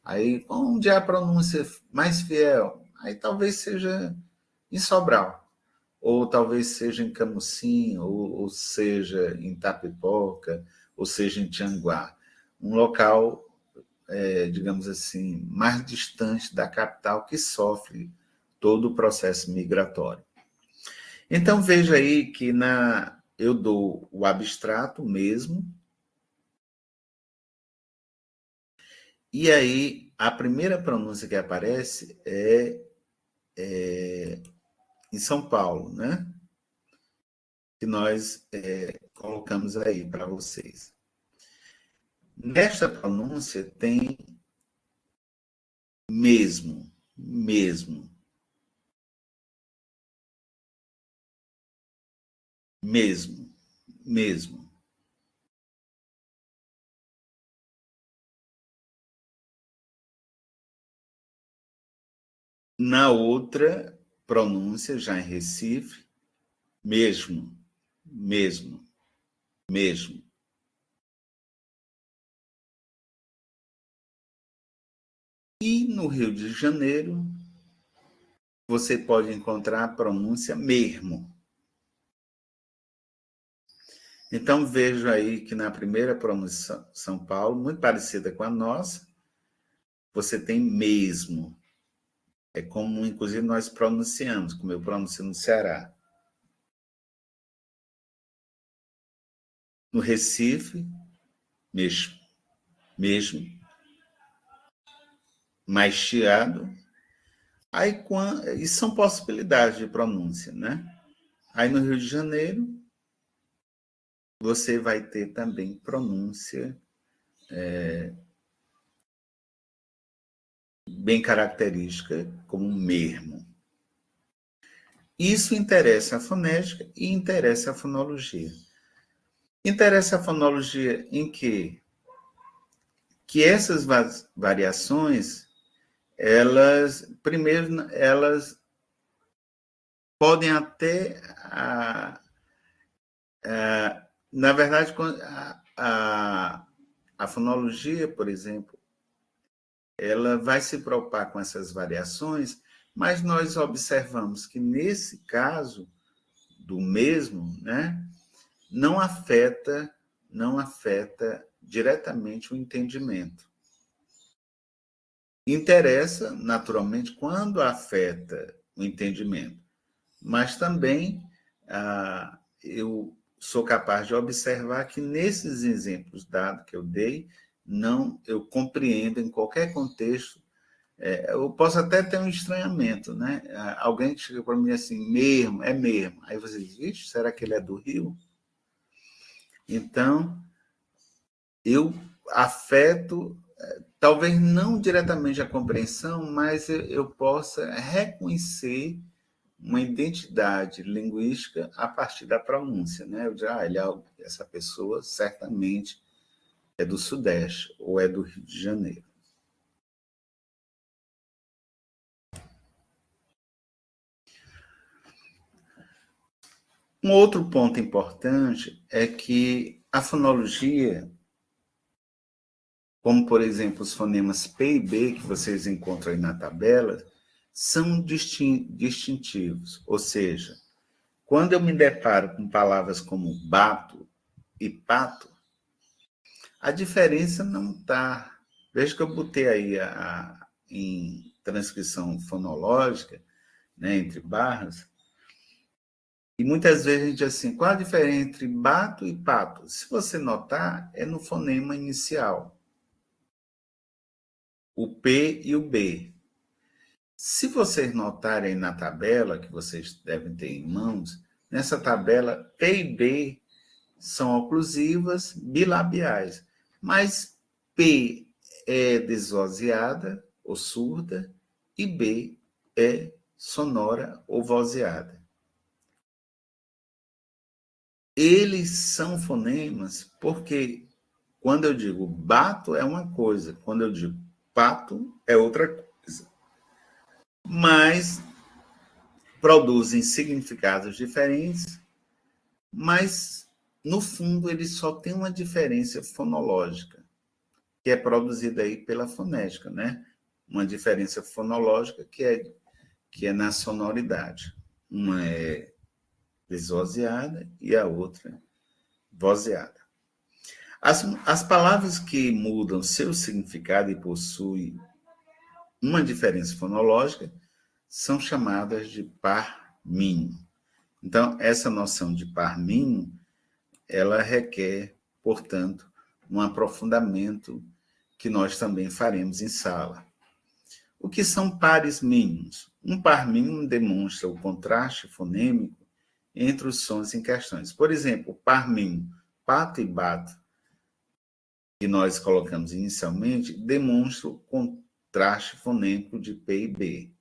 Aí, onde é a pronúncia mais fiel? Aí talvez seja em Sobral, ou talvez seja em Camusim, ou seja em Tapipoca, ou seja em Tianguá. Um local, digamos assim, mais distante da capital que sofre todo o processo migratório. Então, veja aí que eu dou o abstrato mesmo, e aí a primeira pronúncia que aparece é em São Paulo, né? Que nós colocamos aí para vocês. Nesta pronúncia tem mesmo, mesmo, mesmo, mesmo. Na outra pronúncia, já em Recife, mesmo, mesmo, mesmo. E no Rio de Janeiro, você pode encontrar a pronúncia mesmo. Então, vejo aí que na primeira pronúncia São Paulo, muito parecida com a nossa, você tem mesmo. É como, inclusive, nós pronunciamos, como eu pronuncio no Ceará. No Recife, mesmo, mesmo, mais chiado. Aí, e são possibilidades de pronúncia, né? Aí no Rio de Janeiro, você vai ter também pronúncia bem característica, como mesmo. Isso interessa a fonética e interessa a fonologia. Interessa a fonologia em que essas variações, primeiro, elas podem até, na verdade, a fonologia, por exemplo, ela vai se preocupar com essas variações, mas nós observamos que, nesse caso do mesmo, né, não afeta diretamente o entendimento. Interessa, naturalmente, quando afeta o entendimento, mas também eu sou capaz de observar que, nesses exemplos dados que eu dei, eu compreendo em qualquer contexto. Eu posso até ter um estranhamento, né? Alguém que chega para mim assim, mesmo, é mesmo. Aí você diz, vixe, será que ele é do Rio? Então, eu afeto, talvez não diretamente a compreensão, mas eu possa reconhecer uma identidade linguística a partir da pronúncia, né? Eu digo, essa pessoa certamente é do Sudeste ou é do Rio de Janeiro. Um outro ponto importante é que a fonologia, como, por exemplo, os fonemas P e B, que vocês encontram aí na tabela, são distintivos. Ou seja, quando eu me deparo com palavras como bato e pato, a diferença não está. Veja que eu botei aí em transcrição fonológica, né, entre barras, e muitas vezes a gente diz assim, qual a diferença entre bato e pato? Se você notar, é no fonema inicial, o P e o B. Se vocês notarem na tabela, que vocês devem ter em mãos, nessa tabela, P e B são oclusivas bilabiais, mas P é desvozeada ou surda e B é sonora ou vozeada. Eles são fonemas porque quando eu digo bato é uma coisa, quando eu digo pato é outra coisa. Mas produzem significados diferentes, mas no fundo eles só têm uma diferença fonológica, que é produzida aí pela fonética, né? Uma diferença fonológica que é na sonoridade. Uma é desvozeada e a outra vozeada. As palavras que mudam seu significado e possuem uma diferença fonológica são chamadas de par mínimo. Então, essa noção de par mínimo, ela requer, portanto, um aprofundamento que nós também faremos em sala. O que são pares mínimos? Um par mínimo demonstra o contraste fonêmico entre os sons em questões. Por exemplo, o par mínimo, pato e bato, que nós colocamos inicialmente, demonstra o contraste fonêmico de P e B.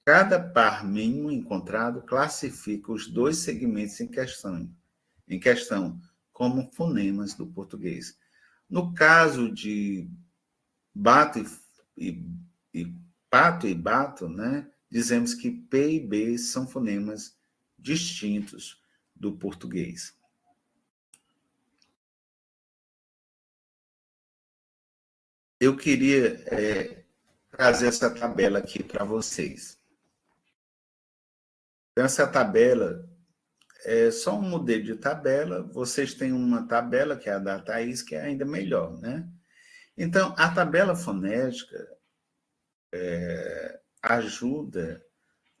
Cada par mínimo encontrado classifica os dois segmentos em questão como fonemas do português. No caso de bato e pato e bato, né, dizemos que P e B são fonemas distintos do português. Eu queria trazer essa tabela aqui para vocês. Então, essa tabela é só um modelo de tabela. Vocês têm uma tabela, que é a da Thaís, que é ainda melhor, né? Então, a tabela fonética ajuda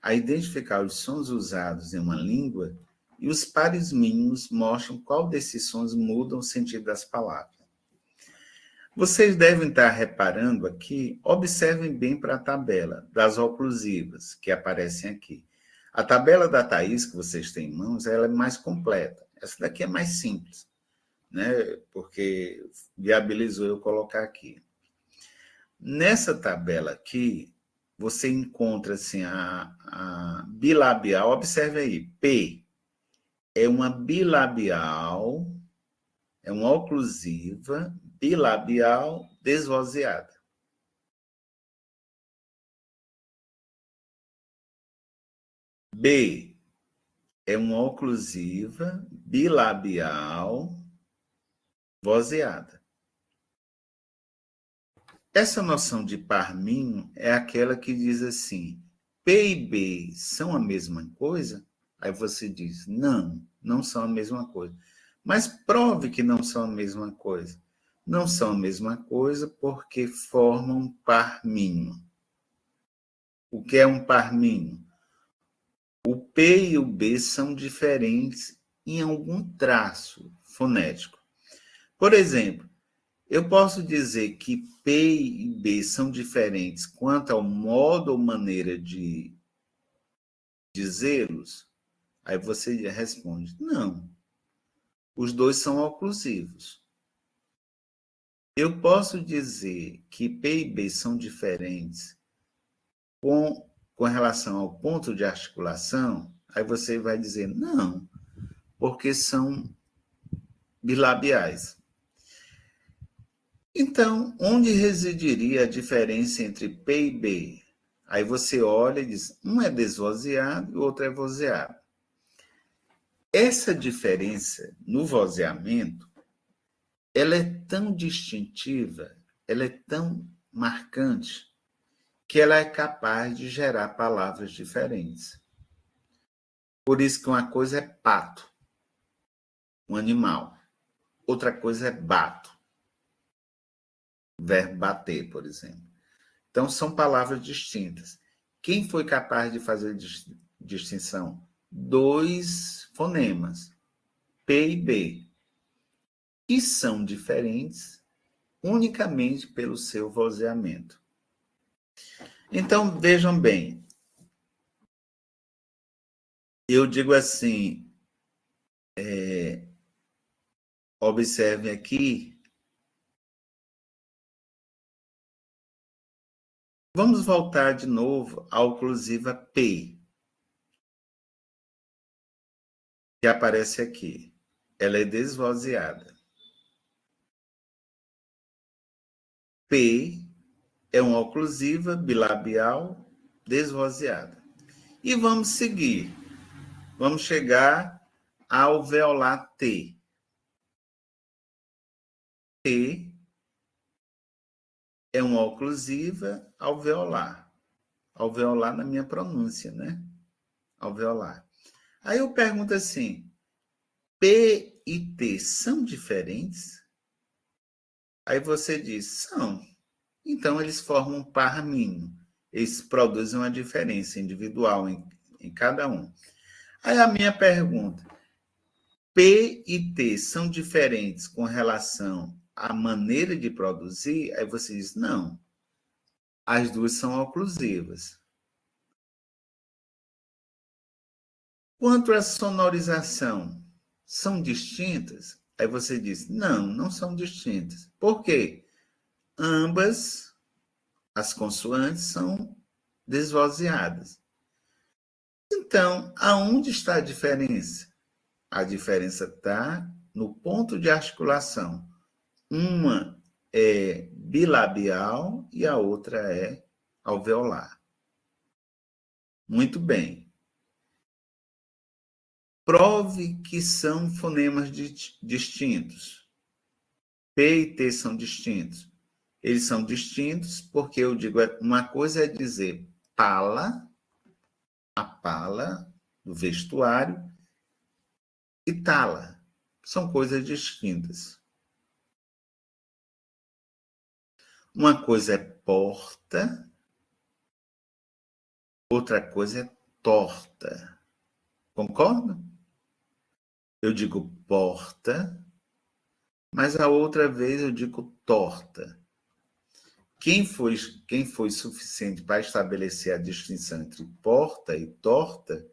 a identificar os sons usados em uma língua e os pares mínimos mostram qual desses sons mudam o sentido das palavras. Vocês devem estar reparando aqui, observem bem para a tabela das oclusivas que aparecem aqui. A tabela da Thaís, que vocês têm em mãos, ela é mais completa. Essa daqui é mais simples, né? Porque viabilizou eu colocar aqui. Nessa tabela aqui, você encontra assim, a bilabial, observe aí, P é uma bilabial, é uma oclusiva bilabial desvozeada. B é uma oclusiva bilabial vozeada. Essa noção de par mínimo é aquela que diz assim, P e B são a mesma coisa? Aí você diz, não, não são a mesma coisa. Mas prove que não são a mesma coisa. Não são a mesma coisa porque formam par mínimo. O que é um par mínimo? O P e o B são diferentes em algum traço fonético. Por exemplo, eu posso dizer que P e B são diferentes quanto ao modo ou maneira de dizê-los? Aí você responde, não. Os dois são oclusivos. Eu posso dizer que P e B são diferentes com relação ao ponto de articulação? Aí você vai dizer, não, porque são bilabiais. Então, onde residiria a diferença entre P e B? Aí você olha e diz, um é desvozeado e o outro é vozeado. Essa diferença no vozeamento, ela é tão distintiva, ela é tão marcante, que ela é capaz de gerar palavras diferentes. Por isso que uma coisa é pato, um animal. Outra coisa é bato, o verbo bater, por exemplo. Então, são palavras distintas. Quem foi capaz de fazer distinção? 2 fonemas, P e B, que são diferentes unicamente pelo seu vozeamento. Então, vejam bem, eu digo assim, observem aqui, vamos voltar de novo à oclusiva P, que aparece aqui. Ela é desvozeada. P é uma oclusiva bilabial desvozeada. E vamos seguir. Vamos chegar ao alveolar T. T é uma oclusiva alveolar. Alveolar na minha pronúncia, né? Alveolar. Aí eu pergunto assim, P e T são diferentes? Aí você diz, são. Então, eles formam um par mínimo. Eles produzem uma diferença individual em cada um. Aí a minha pergunta, P e T são diferentes com relação à maneira de produzir? Aí você diz, não. As duas são oclusivas. Quanto à sonorização, são distintas? Aí você diz, não, não são distintas. Por quê? Ambas as consoantes são desvozeadas. Então, aonde está a diferença? A diferença está no ponto de articulação. Uma é bilabial e a outra é alveolar. Muito bem. Prove que são fonemas distintos. P e T são distintos. Eles são distintos porque eu digo, uma coisa é dizer pala, a pala do vestuário, e tala. São coisas distintas. Uma coisa é porta, outra coisa é torta. Concorda? Eu digo porta, mas a outra vez eu digo torta. Quem foi suficiente para estabelecer a distinção entre porta e torta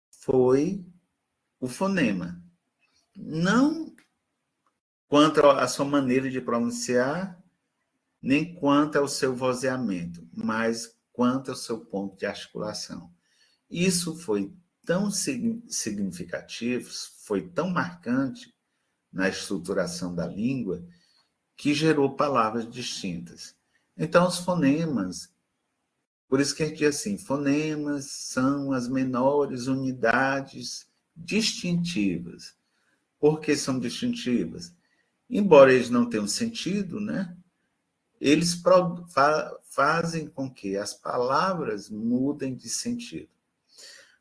foi o fonema. Não quanto à sua maneira de pronunciar, nem quanto ao seu vozeamento, mas quanto ao seu ponto de articulação. Isso foi tão significativo, foi tão marcante na estruturação da língua, que gerou palavras distintas. Então, os fonemas, por isso que a gente diz assim, fonemas são as menores unidades distintivas. Por que são distintivas? Embora eles não tenham sentido, né? Eles fazem com que as palavras mudem de sentido.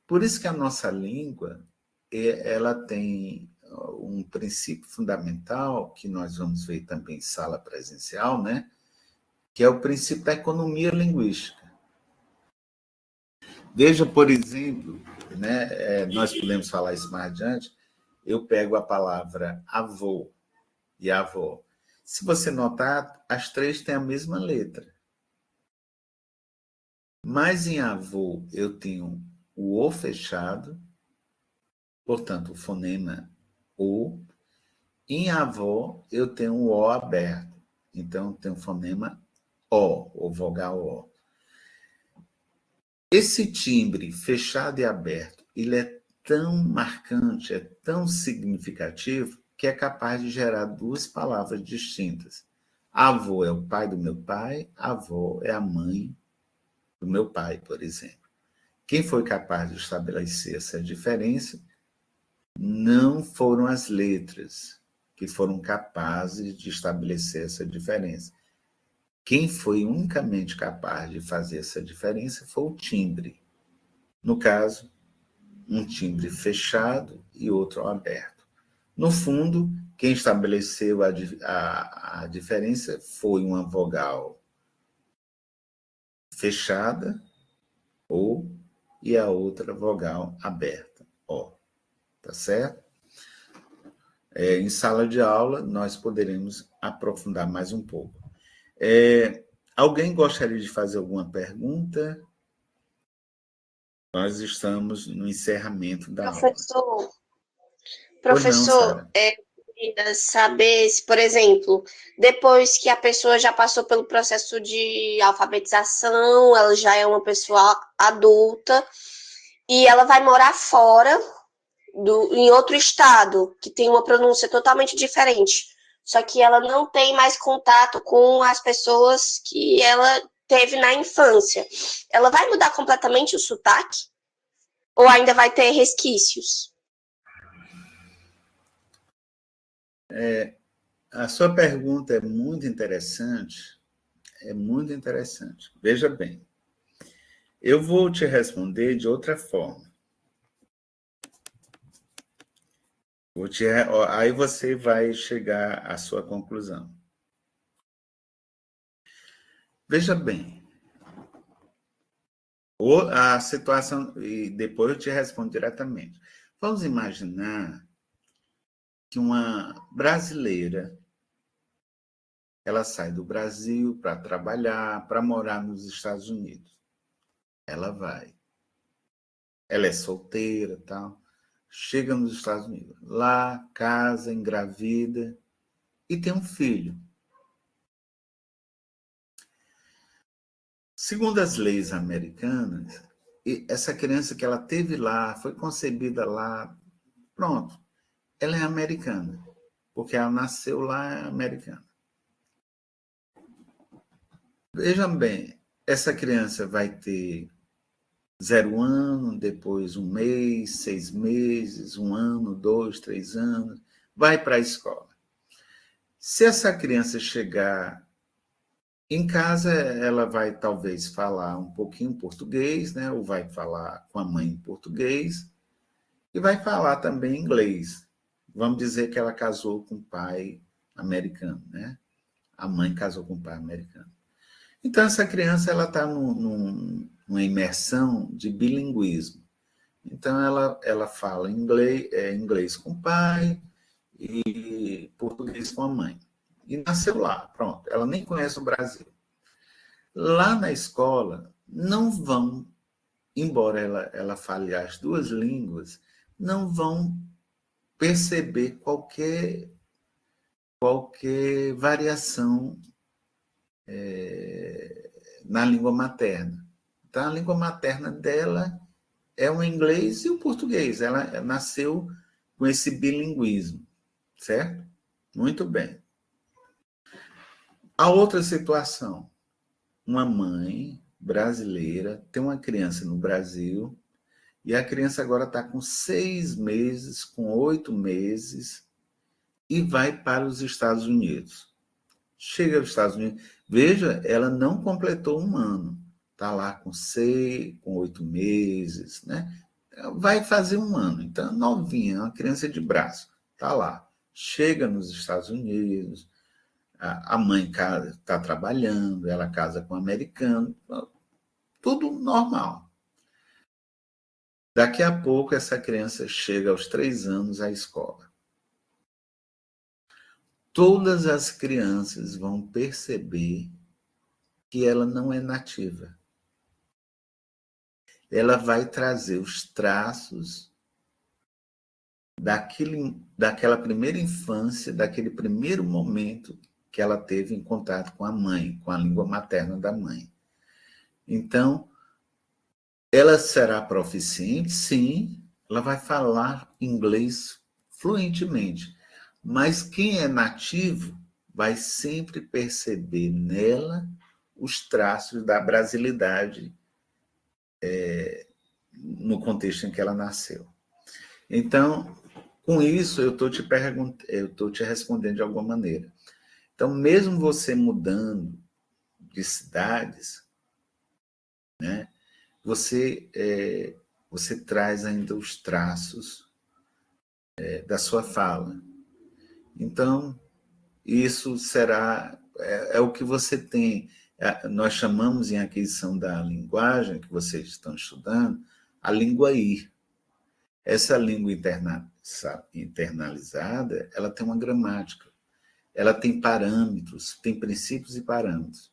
Por isso que a nossa língua, ela tem um princípio fundamental, que nós vamos ver também em sala presencial, né? Que é o princípio da economia linguística. Veja, por exemplo, né, nós podemos falar isso mais adiante, eu pego a palavra avô e avó. Se você notar, as três têm a mesma letra. Mas em avô eu tenho o O fechado, portanto, o fonema O. Em avó eu tenho o O aberto, então tem o fonema O, ou vogal O. Esse timbre fechado e aberto, ele é tão marcante, é tão significativo, que é capaz de gerar duas palavras distintas. Avô é o pai do meu pai, avó é a mãe do meu pai, por exemplo. Quem foi capaz de estabelecer essa diferença não foram as letras que foram capazes de estabelecer essa diferença. Quem foi unicamente capaz de fazer essa diferença foi o timbre. No caso, um timbre fechado e outro aberto. No fundo, quem estabeleceu a diferença foi uma vogal fechada, O, e a outra vogal aberta, O. Tá certo? Em sala de aula, nós poderemos aprofundar mais um pouco. Alguém gostaria de fazer alguma pergunta? Nós estamos no encerramento da aula. Pois não, Sara. Queria saber se, por exemplo, depois que a pessoa já passou pelo processo de alfabetização, ela já é uma pessoa adulta e ela vai morar fora, em outro estado, que tem uma pronúncia totalmente diferente. Só que ela não tem mais contato com as pessoas que ela teve na infância. Ela vai mudar completamente o sotaque? Ou ainda vai ter resquícios? A sua pergunta é muito interessante. É muito interessante. Veja bem, eu vou te responder de outra forma. Aí você vai chegar à sua conclusão. Veja bem, a situação, e depois eu te respondo diretamente. Vamos imaginar que uma brasileira, ela sai do Brasil para trabalhar, para morar nos Estados Unidos. Ela vai. Ela é solteira, tal. Chega nos Estados Unidos. Lá, casa, engravida e tem um filho. Segundo as leis americanas, essa criança que ela teve lá, foi concebida lá, pronto, ela é americana, porque ela nasceu lá, é americana. Vejam bem, essa criança vai ter 0 ano, depois 1 mês, 6 meses, 1 ano, 2, 3 anos, vai para a escola. Se essa criança chegar em casa, ela vai talvez falar um pouquinho português, né? Ou vai falar com a mãe em português e vai falar também inglês. Vamos dizer que ela casou com um pai americano, né? A mãe casou com um pai americano. Então, essa criança ela está numa imersão de bilinguismo. Então, ela fala inglês com o pai e português com a mãe. E nasceu lá, pronto. Ela nem conhece o Brasil. Lá na escola, não vão, embora ela fale as 2 línguas, não vão perceber qualquer variação na língua materna. Então, a língua materna dela é o inglês e o português. Ela nasceu com esse bilinguismo, certo? Muito bem. A outra situação, uma mãe brasileira tem uma criança no Brasil e a criança agora está com 6 meses, com 8 meses e vai para os Estados Unidos. Chega aos Estados Unidos, veja, ela não completou 1 ano, está lá com 8 meses, né? Vai fazer 1 ano, então novinha, uma criança de braço, está lá. Chega nos Estados Unidos, a mãe está trabalhando, ela casa com um americano, tudo normal. Daqui a pouco, essa criança chega aos 3 anos à escola. Todas as crianças vão perceber que ela não é nativa. Ela vai trazer os traços daquela primeira infância, daquele primeiro momento que ela teve em contato com a mãe, com a língua materna da mãe. Então, ela será proficiente, sim, ela vai falar inglês fluentemente, mas quem é nativo vai sempre perceber nela os traços da brasilidade no contexto em que ela nasceu. Então, Com isso, eu estou te respondendo de alguma maneira. Então, mesmo você mudando de cidades, né, você traz ainda os traços da sua fala. Então, isso será o que você tem. Nós chamamos em aquisição da linguagem que vocês estão estudando a língua I. Essa língua internalizada, ela tem uma gramática, ela tem parâmetros, tem princípios e parâmetros.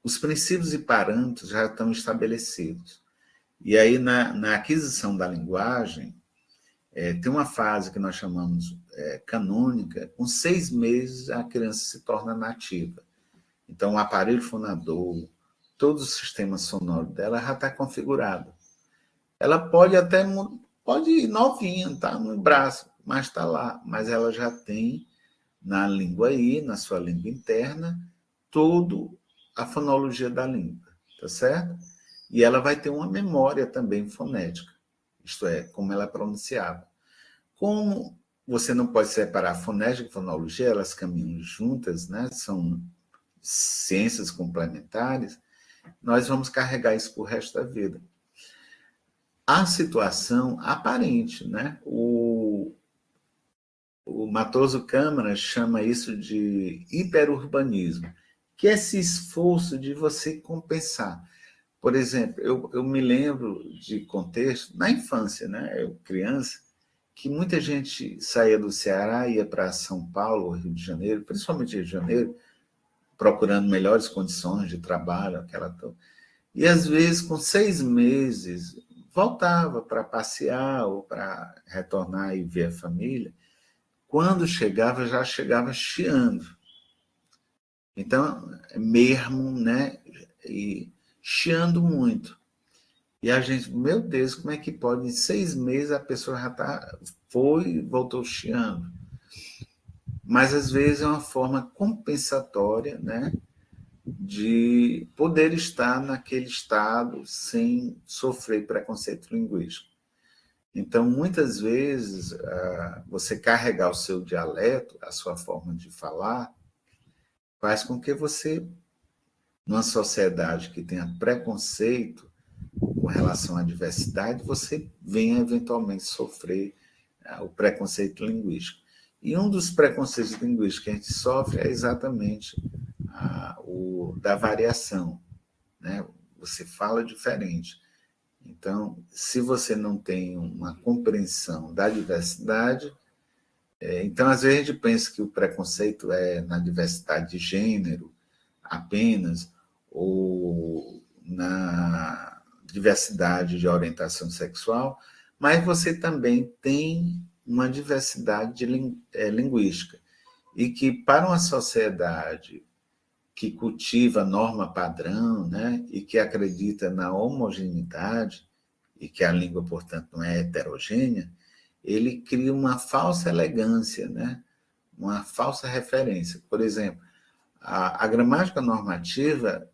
Os princípios e parâmetros já estão estabelecidos. E aí, na aquisição da linguagem, tem uma fase que nós chamamos canônica, com 6 meses a criança se torna nativa. Então, o aparelho fonador, todo o sistema sonoro dela já está configurado. Ela pode ir novinha, está no braço, mas está lá. Mas ela já tem, na língua I, na sua língua interna, toda a fonologia da língua, tá certo? E ela vai ter uma memória também fonética, isto é, como ela é pronunciava. Como você não pode separar fonética e fonologia, elas caminham juntas, né? São ciências complementares, nós vamos carregar isso para o resto da vida. A situação aparente, né? O Matoso Câmara chama isso de hiperurbanismo, que é esse esforço de você compensar. Por exemplo, eu me lembro de contexto, na infância, né? Eu criança, que muita gente saía do Ceará, ia para São Paulo, Rio de Janeiro, principalmente Rio de Janeiro, procurando melhores condições de trabalho, aquela toda. E, às vezes, com 6 meses, voltava para passear ou para retornar e ver a família. Quando chegava, já chegava chiando. Então, mesmo, né? E chiando muito. E a gente, meu Deus, como é que pode? Em 6 meses a pessoa já foi e voltou chiando. Mas, às vezes, é uma forma compensatória, né, de poder estar naquele estado sem sofrer preconceito linguístico. Então, muitas vezes, você carregar o seu dialeto, a sua forma de falar, faz com que você, numa sociedade que tenha preconceito com relação à diversidade, você venha eventualmente sofrer o preconceito linguístico. E um dos preconceitos linguísticos que a gente sofre é exatamente o da variação, né? Você fala diferente. Então, se você não tem uma compreensão da diversidade, então, às vezes, a gente pensa que o preconceito é na diversidade de gênero apenas, ou na diversidade de orientação sexual, mas você também tem uma diversidade linguística. E que, para uma sociedade que cultiva a norma padrão, né, e que acredita na homogeneidade, e que a língua, portanto, não é heterogênea, ele cria uma falsa elegância, né, uma falsa referência. Por exemplo, a gramática normativa,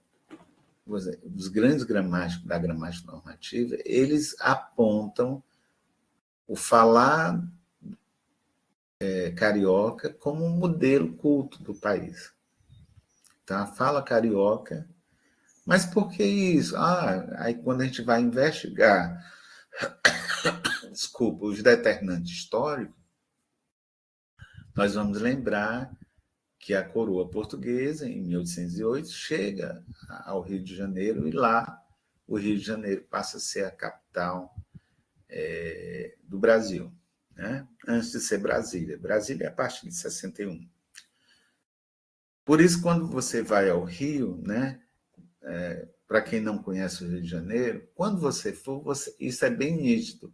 os grandes gramáticos da gramática normativa, eles apontam o falar carioca como um modelo culto do país. Então, a fala carioca. Mas por que isso? Aí quando a gente vai investigar, desculpa, os determinantes históricos, nós vamos lembrar que a coroa portuguesa, em 1808, chega ao Rio de Janeiro e lá o Rio de Janeiro passa a ser a capital do Brasil, né? Antes de ser Brasília. Brasília é a partir de 61. Por isso, quando você vai ao Rio, né? Para quem não conhece o Rio de Janeiro, quando você for, isso é bem nítido.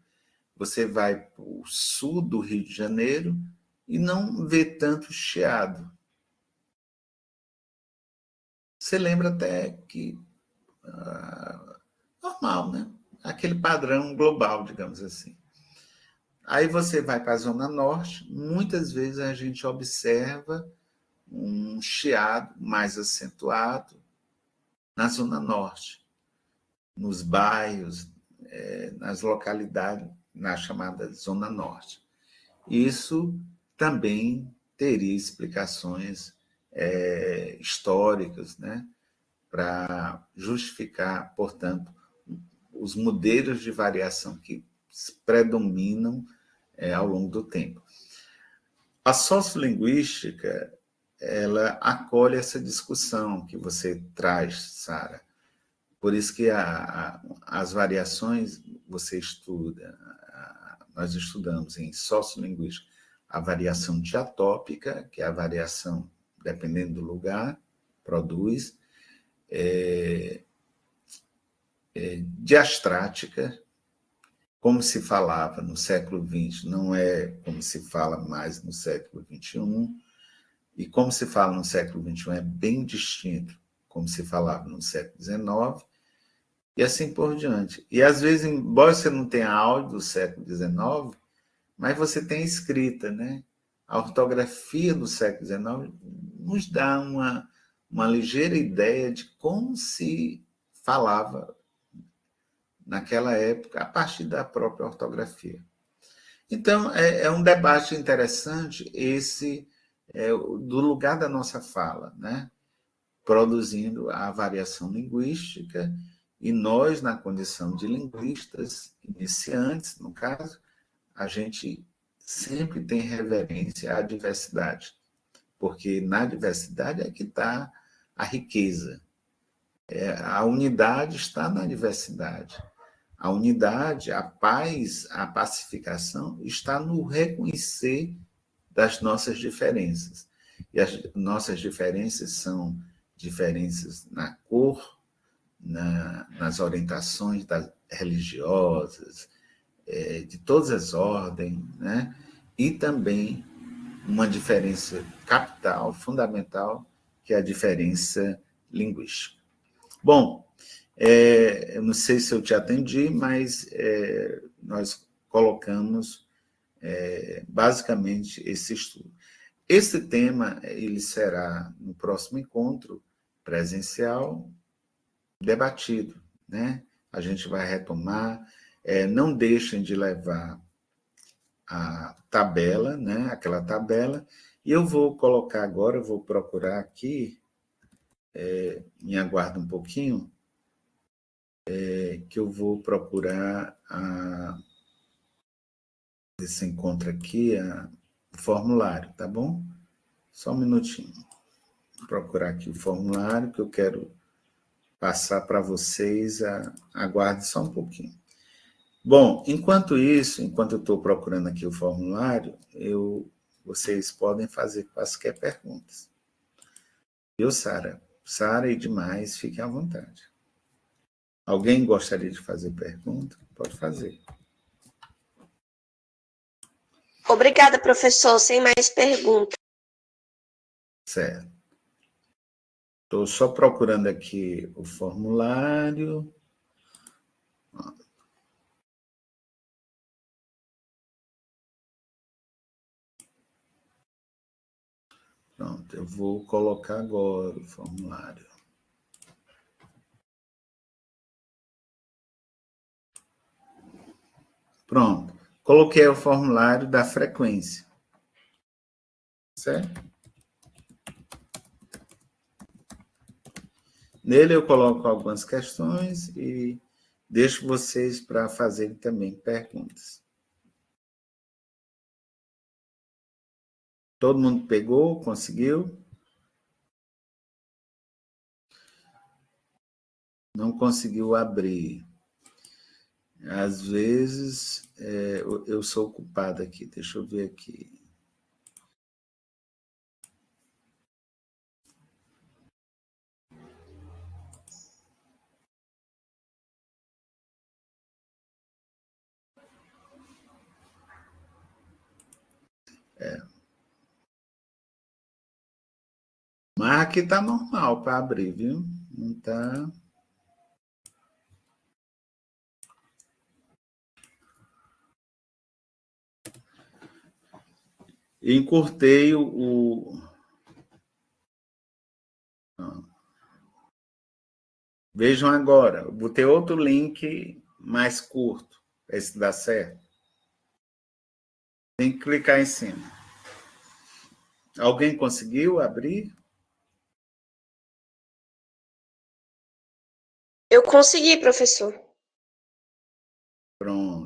Você vai para o sul do Rio de Janeiro e não vê tanto chiado. Você lembra até que normal, né? Aquele padrão global, digamos assim. Aí você vai para a Zona Norte, muitas vezes a gente observa um chiado mais acentuado na Zona Norte, nos bairros, nas localidades, na chamada Zona Norte. Isso também teria explicações históricas, né, para justificar, portanto, os modelos de variação que predominam ao longo do tempo. A sociolinguística, ela acolhe essa discussão que você traz, Sara. Por isso que as variações você estuda, nós estudamos em sociolinguística a variação diatópica, que é a variação, dependendo do lugar, produz, diastrática, como se falava no século XX, não é como se fala mais no século XXI, e como se fala no século XXI é bem distinto como se falava no século XIX, e assim por diante. E, às vezes, embora você não tenha áudio do século XIX, mas você tem escrita, né? A ortografia do século XIX nos dá uma ligeira ideia de como se falava naquela época, a partir da própria ortografia. Então, é um debate interessante esse do lugar da nossa fala, né? Produzindo a variação linguística, e nós, na condição de linguistas iniciantes, no caso, a gente sempre tem reverência à diversidade, porque na diversidade é que está a riqueza. A unidade está na diversidade. A unidade, a paz, a pacificação está no reconhecer das nossas diferenças. E as nossas diferenças são diferenças na cor, nas orientações religiosas, de todas as ordens, né? E também uma diferença capital, fundamental, que é a diferença linguística. Bom, eu não sei se eu te atendi, mas nós colocamos basicamente esse estudo. Esse tema ele será, no próximo encontro presencial, debatido, né? A gente vai retomar. Não deixem de levar a tabela, né? Aquela tabela, e eu vou colocar agora, eu vou procurar aqui, me aguarda um pouquinho, que eu vou procurar esse encontro aqui, o formulário, tá bom? Só um minutinho. Vou procurar aqui o formulário que eu quero passar para vocês. Aguarde só um pouquinho. Bom, enquanto isso, enquanto eu estou procurando aqui o formulário, vocês podem fazer quaisquer perguntas. Viu, Sara? Sara e demais, fiquem à vontade. Alguém gostaria de fazer pergunta? Pode fazer. Obrigada, professor. Sem mais perguntas. Certo. Estou só procurando aqui o formulário. Pronto, eu vou colocar agora o formulário. Pronto, coloquei o formulário da frequência. Certo? Nele eu coloco algumas questões e deixo vocês para fazerem também perguntas. Todo mundo pegou? Conseguiu? Não conseguiu abrir. Às vezes, eu sou culpado aqui. Deixa eu ver aqui. Mas aqui está normal para abrir, viu? Não está... Encurtei o... Vejam agora, eu botei outro link mais curto, para esse dar certo. Tem que clicar em cima. Alguém conseguiu abrir? Eu consegui, professor. Pronto.